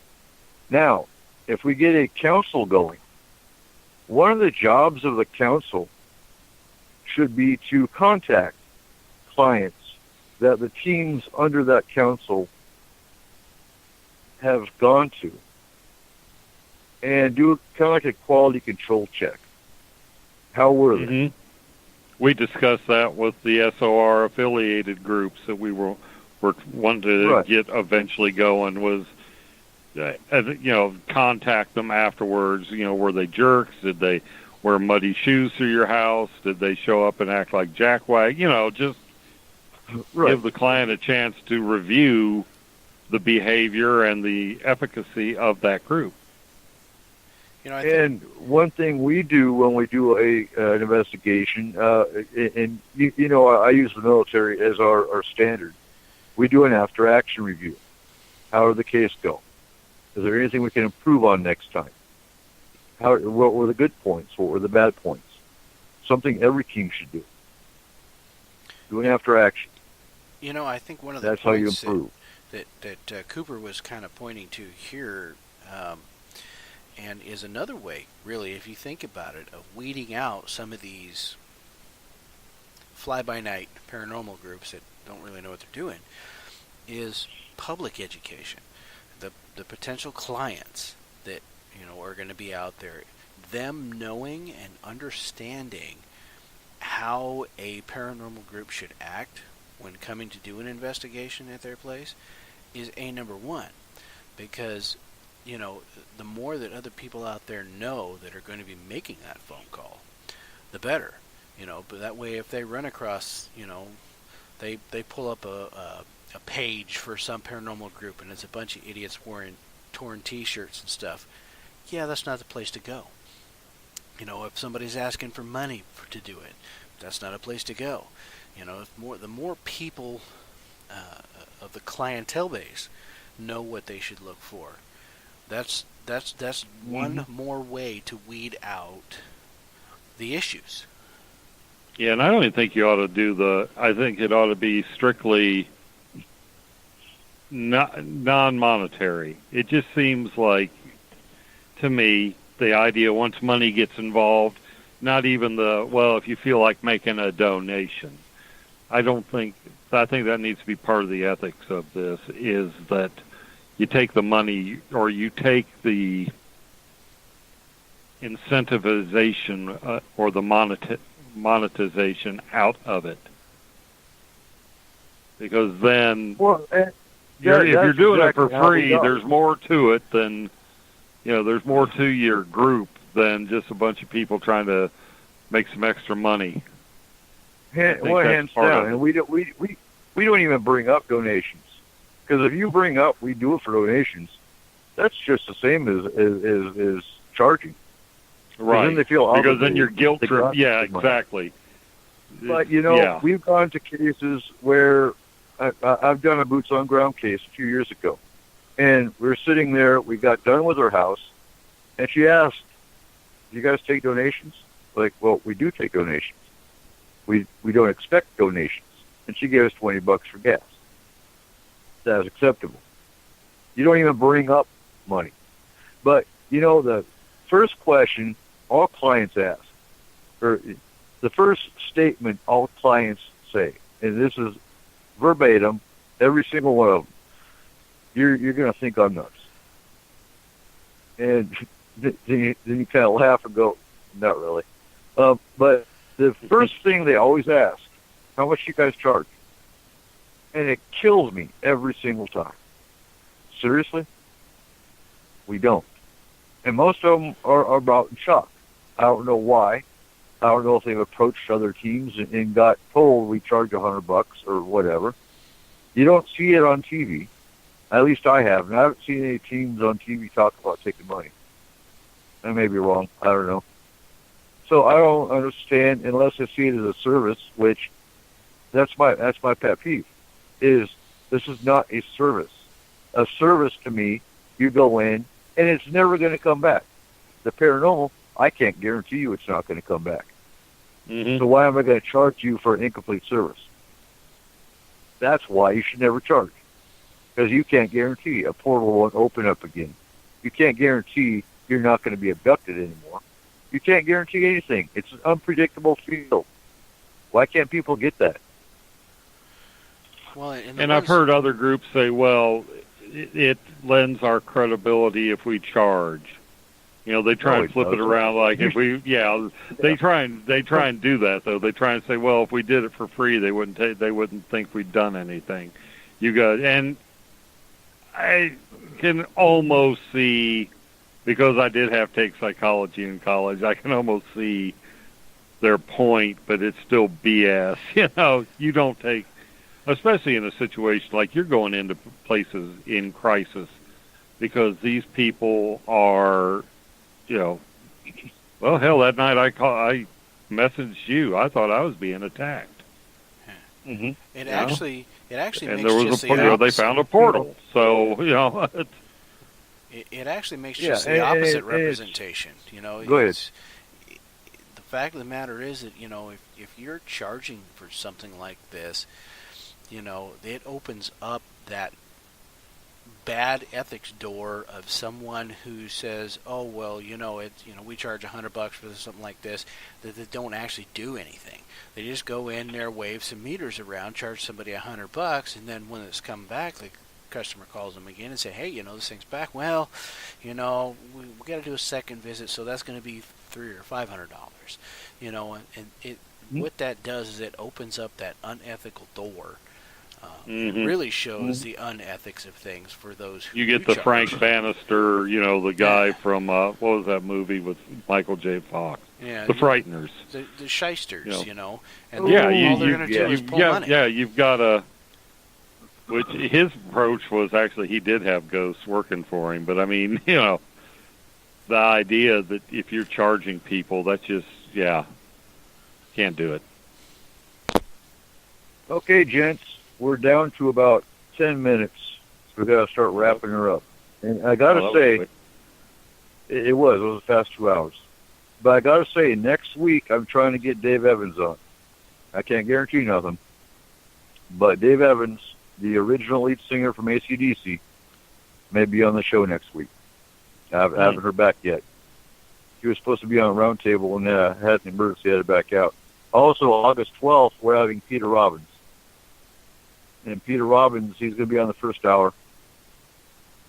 Now, if we get a council going, one of the jobs of the council should be to contact clients that the teams under that council have gone to and do kind of like a quality control check. How were they? Mm-hmm. We discussed that with the SOR affiliated groups that we were wanting to get eventually going was, contact them afterwards. Were they jerks? Did they wear muddy shoes through your house? Did they show up and act like jackwag? Just give the client a chance to review the behavior and the efficacy of that group. And one thing we do when we do an investigation, and I use the military as our standard. We do an after-action review. How did the case go? Is there anything we can improve on next time? What were the good points? What were the bad points? Something every team should do. Do an after-action. I think one of the That's how you points improve. that Cooper was kind of pointing to here, and is another way, really, if you think about it, of weeding out some of these fly-by-night paranormal groups that don't really know what they're doing, is public education. The potential clients that are going to be out there, them knowing and understanding how a paranormal group should act when coming to do an investigation at their place is number one, because the more that other people out there know that are going to be making that phone call, the better. But that way, if they run across, they pull up a page for some paranormal group and it's a bunch of idiots wearing torn T-shirts and stuff, yeah, that's not the place to go. If somebody's asking for money to do it, that's not a place to go. The more people of the clientele base know what they should look for. That's one more way to weed out the issues. Yeah, and I don't even think you ought to do I think it ought to be strictly non-monetary. It just seems like, to me, the idea once money gets involved, not even if you feel like making a donation. I think that needs to be part of the ethics of this, is that you take the money, or you take the incentivization or the monetization out of it. Because then, if you're doing it for free, there's more to it than, there's more to your group than just a bunch of people trying to make some extra money. Hands down, and we don't even bring up donations, because if you bring up we do it for donations, that's just the same as charging. Right. Then they feel because then you're guilt tripped. Yeah, exactly. But we've gone to cases where I've done a boots on ground case a few years ago, and we're sitting there. We got done with her house, and she asked, "Do you guys take donations?" Like, well, we do take donations. We don't expect donations, and she gave us $20 for gas. That's acceptable. You don't even bring up money. But the first question all clients ask, or the first statement all clients say, and this is verbatim, every single one of them, you're going to think I'm nuts. And then you kind of laugh and go, not really. But the first thing they always ask, how much you guys charge? And it kills me every single time. Seriously? We don't. And most of them are about in shock. I don't know why. I don't know if they've approached other teams and got told we charge $100 or whatever. You don't see it on TV. At least I haven't. I haven't seen any teams on TV talk about taking money. I may be wrong. I don't know. So I don't understand, unless I see it as a service, which that's my pet peeve, is this is not a service. A service to me, you go in, and it's never going to come back. The paranormal, I can't guarantee you it's not going to come back. Mm-hmm. So why am I going to charge you for an incomplete service? That's why you should never charge. Because you can't guarantee a portal won't open up again. You can't guarantee you're not going to be abducted anymore. You can't guarantee anything. It's an unpredictable field. Why can't people get that? Well, and I've heard other groups say, well, it lends our credibility if we charge. They try and flip it around like if we, they try and do that though. They try and say, well, if we did it for free, they wouldn't think we'd done anything. And I can almost see, because I did have to take psychology in college, I can almost see their point, but it's still BS. You don't take, especially in a situation like you're going into places in crisis, because these people are, well, hell, that night I messaged you. I thought I was being attacked. Mm-hmm. It actually and makes there was just a the opposite. they found a portal, so it actually makes just the opposite representation. Go ahead. The fact of the matter is that if you're charging for something like this, it opens up that bad ethics door of someone who says, "Oh well, we charge $100 for something like this," that they don't actually do anything. They just go in there, wave some meters around, charge somebody $100, and then when it's come back, the customer calls them again and say, "Hey, this thing's back. Well, we got to do a second visit, so that's going to be $300 or $500." And it what that does is it opens up that unethical door. It really shows the unethics of things for those who you get the Frank Bannister, the guy from what was that movie with Michael J. Fox? Yeah, the Frighteners, the shysters, and all they're going to do is pull money. Yeah, you've got which his approach was actually he did have ghosts working for him, but I mean, the idea that if you're charging people, that's just can't do it. Okay, gents. We're down to about 10 minutes, So we got to start wrapping her up. And I got to say, it was a fast 2 hours. But I got to say, next week I'm trying to get Dave Evans on. I can't guarantee nothing. But Dave Evans, the original lead singer from AC/DC, may be on the show next week. I haven't heard back yet. He was supposed to be on a roundtable and had an emergency, had to back out. Also, August 12th, we're having Peter Robbins. And Peter Robbins, he's going to be on the first hour.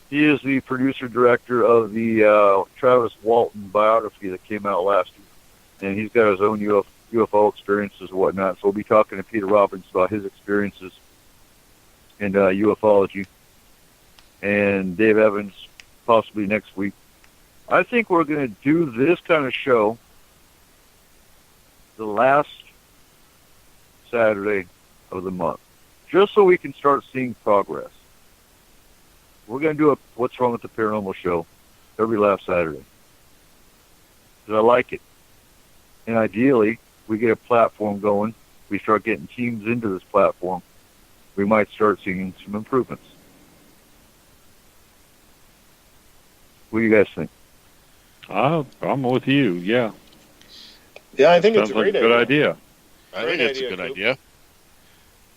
He is the producer-director of the Travis Walton biography that came out last year. And he's got his own UFO experiences and whatnot. So we'll be talking to Peter Robbins about his experiences in ufology. And Dave Evans, possibly next week. I think we're going to do this kind of show the last Saturday of the month, just so we can start seeing progress. We're going to do a What's Wrong with the Paranormal show every last Saturday. Because I like it. And ideally, we get a platform going. We start getting teams into this platform. We might start seeing some improvements. What do you guys think? I'm with you, yeah. Yeah, I think it's a Sounds like great good idea. I think it's a good idea.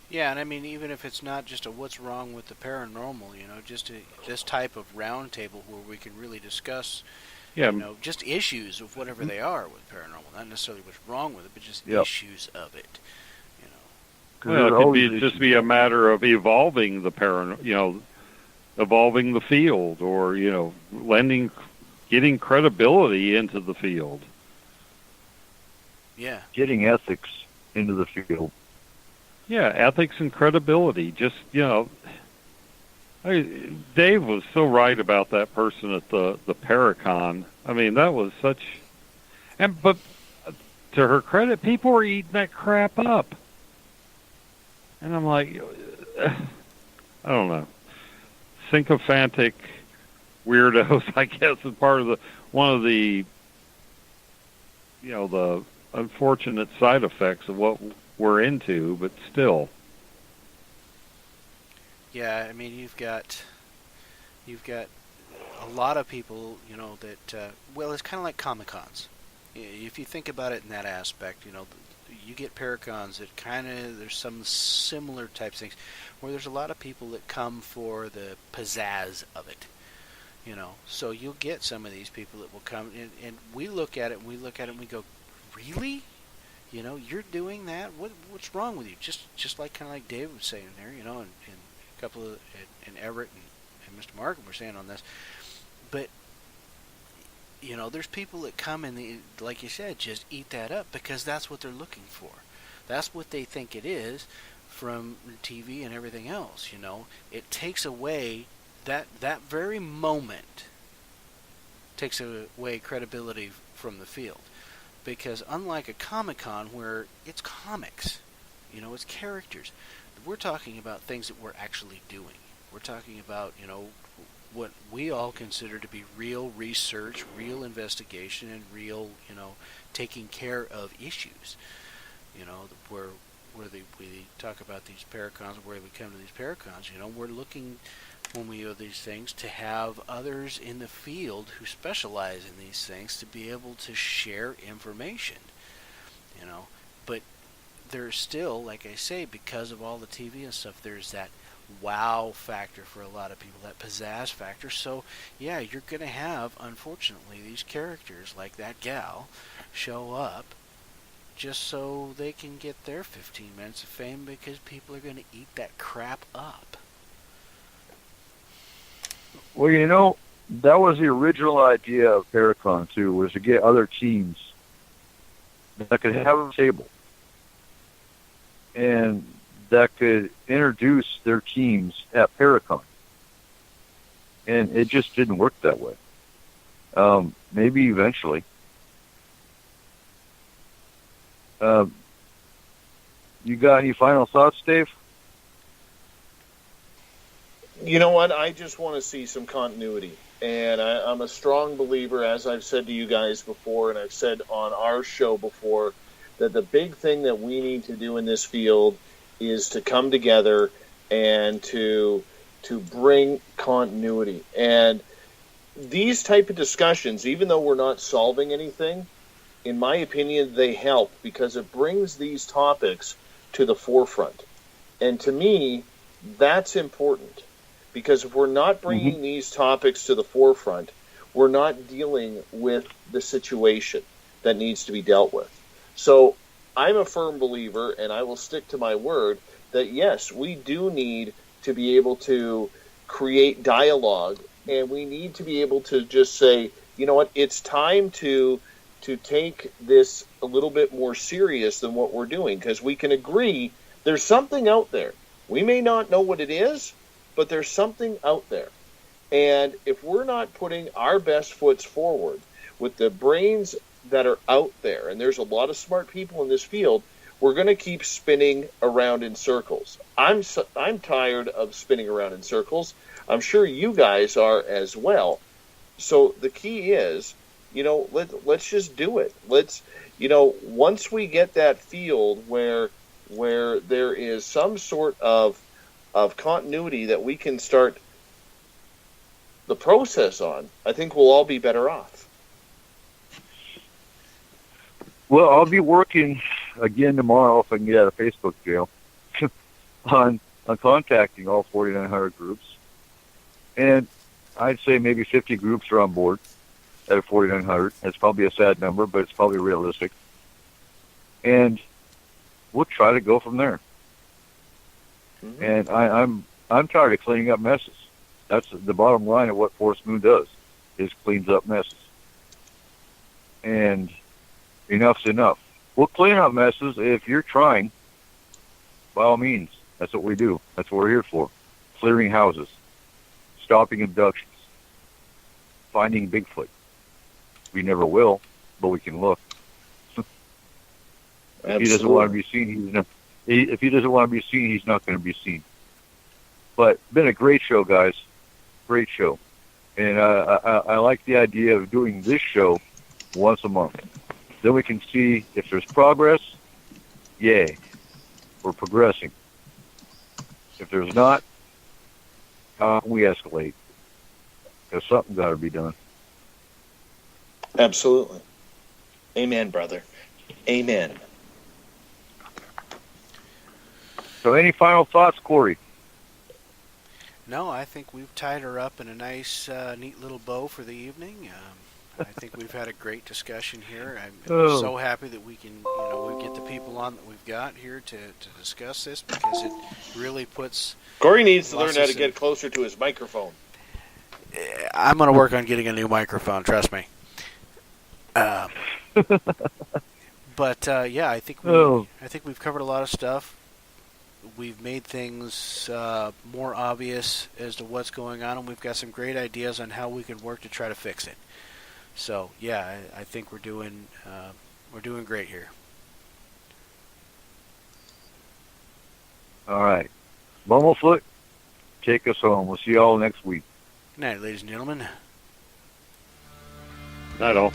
Yeah, and I mean, even if it's not just a what's wrong with the paranormal, just this type of roundtable where we can really discuss, just issues of whatever they are with paranormal, not necessarily what's wrong with it, but just issues of it. Well, it could just be a matter of evolving the evolving the field, or getting credibility into the field. Yeah. Getting ethics into the field. Yeah, ethics and credibility. Just, Dave was so right about that person at the Paracon. I mean, that was such... But to her credit, people were eating that crap up. And I'm like, I don't know. Sycophantic weirdos, I guess, is part of one of the unfortunate side effects of what we're into, but still. Yeah, I mean, you've got a lot of people, that it's kind of like Comic-Cons. If you think about it in that aspect, you get Paracons that there's some similar types of things where there's a lot of people that come for the pizzazz of it. So you'll get some of these people that will come, and we look at it and we go, really? You're doing that? What's wrong with you? Just like kind of like Dave was saying there, and a couple of and Everett and Mr. Markham were saying on this, but there's people that come and like you said, just eat that up because that's what they're looking for. That's what they think it is from TV and everything else. It takes away that very moment takes away credibility from the field. Because unlike a Comic-Con where it's comics, it's characters, we're talking about things that we're actually doing. We're talking about, what we all consider to be real research, real investigation, and real, taking care of issues. Where we talk about these Paracons, where we come to these Paracons, we're looking, when we do these things, to have others in the field who specialize in these things to be able to share information, but there's still, like I say, because of all the TV and stuff, there's that wow factor for a lot of people, that pizzazz factor. So yeah, you're going to have, unfortunately, these characters like that gal show up just so they can get their 15 minutes of fame, because people are going to eat that crap up. Well, that was the original idea of Paracon, too, was to get other teams that could have a table and that could introduce their teams at Paracon. And it just didn't work that way. Maybe eventually. You got any final thoughts, Dave? You know what? I just want to see some continuity. And I'm a strong believer, as I've said to you guys before, and I've said on our show before, that the big thing that we need to do in this field is to come together and to to bring continuity. And these type of discussions, even though we're not solving anything, in my opinion, they help because it brings these topics to the forefront. And to me, that's important because if we're not bringing these topics to the forefront, we're not dealing with the situation that needs to be dealt with. So I'm a firm believer, and I will stick to my word, that yes, we do need to be able to create dialogue, and we need to be able to just say, you know what, it's time to take this a little bit more serious than what we're doing, because we can agree there's something out there. We may not know what it is, but there's something out there. And if we're not putting our best foots forward with the brains that are out there, and there's a lot of smart people in this field, we're going to keep spinning around in circles. I'm tired of spinning around in circles. I'm sure you guys are as well. So the key is, let's just do it. Let's, once we get that field where there is some sort of continuity that we can start the process on, I think we'll all be better off. Well, I'll be working again tomorrow if I can get out of Facebook jail on contacting all 4,900 groups. And I'd say maybe 50 groups are on board out of 4,900. That's probably a sad number, but it's probably realistic. And we'll try to go from there. And I'm tired of cleaning up messes. That's the bottom line of what Forest Moon does, is cleans up messes. And enough's enough. We'll clean up messes if you're trying. By all means, that's what we do. That's what we're here for. Clearing houses, stopping abductions, finding Bigfoot. We never will, but we can look. If he doesn't want to be seen, if he doesn't want to be seen, he's not going to be seen. But been a great show, guys. Great show. And I like the idea of doing this show once a month. Then we can see if there's progress. Yay, we're progressing. If there's not, we escalate. Because something's got to be done. Absolutely. Amen, brother. Amen. So any final thoughts, Corey? No, I think we've tied her up in a nice, neat little bow for the evening. I think we've had a great discussion here. I'm so happy that we can, we get the people on that we've got here to discuss this, because it really puts... Corey needs to learn how to get closer to his microphone. I'm going to work on getting a new microphone, trust me. But yeah, I think we've covered a lot of stuff. We've made things more obvious as to what's going on, and we've got some great ideas on how we can work to try to fix it. So yeah, I think we're doing great here. All right, Bumblefoot, take us home. We'll see you all next week. Good night, ladies and gentlemen. Night all.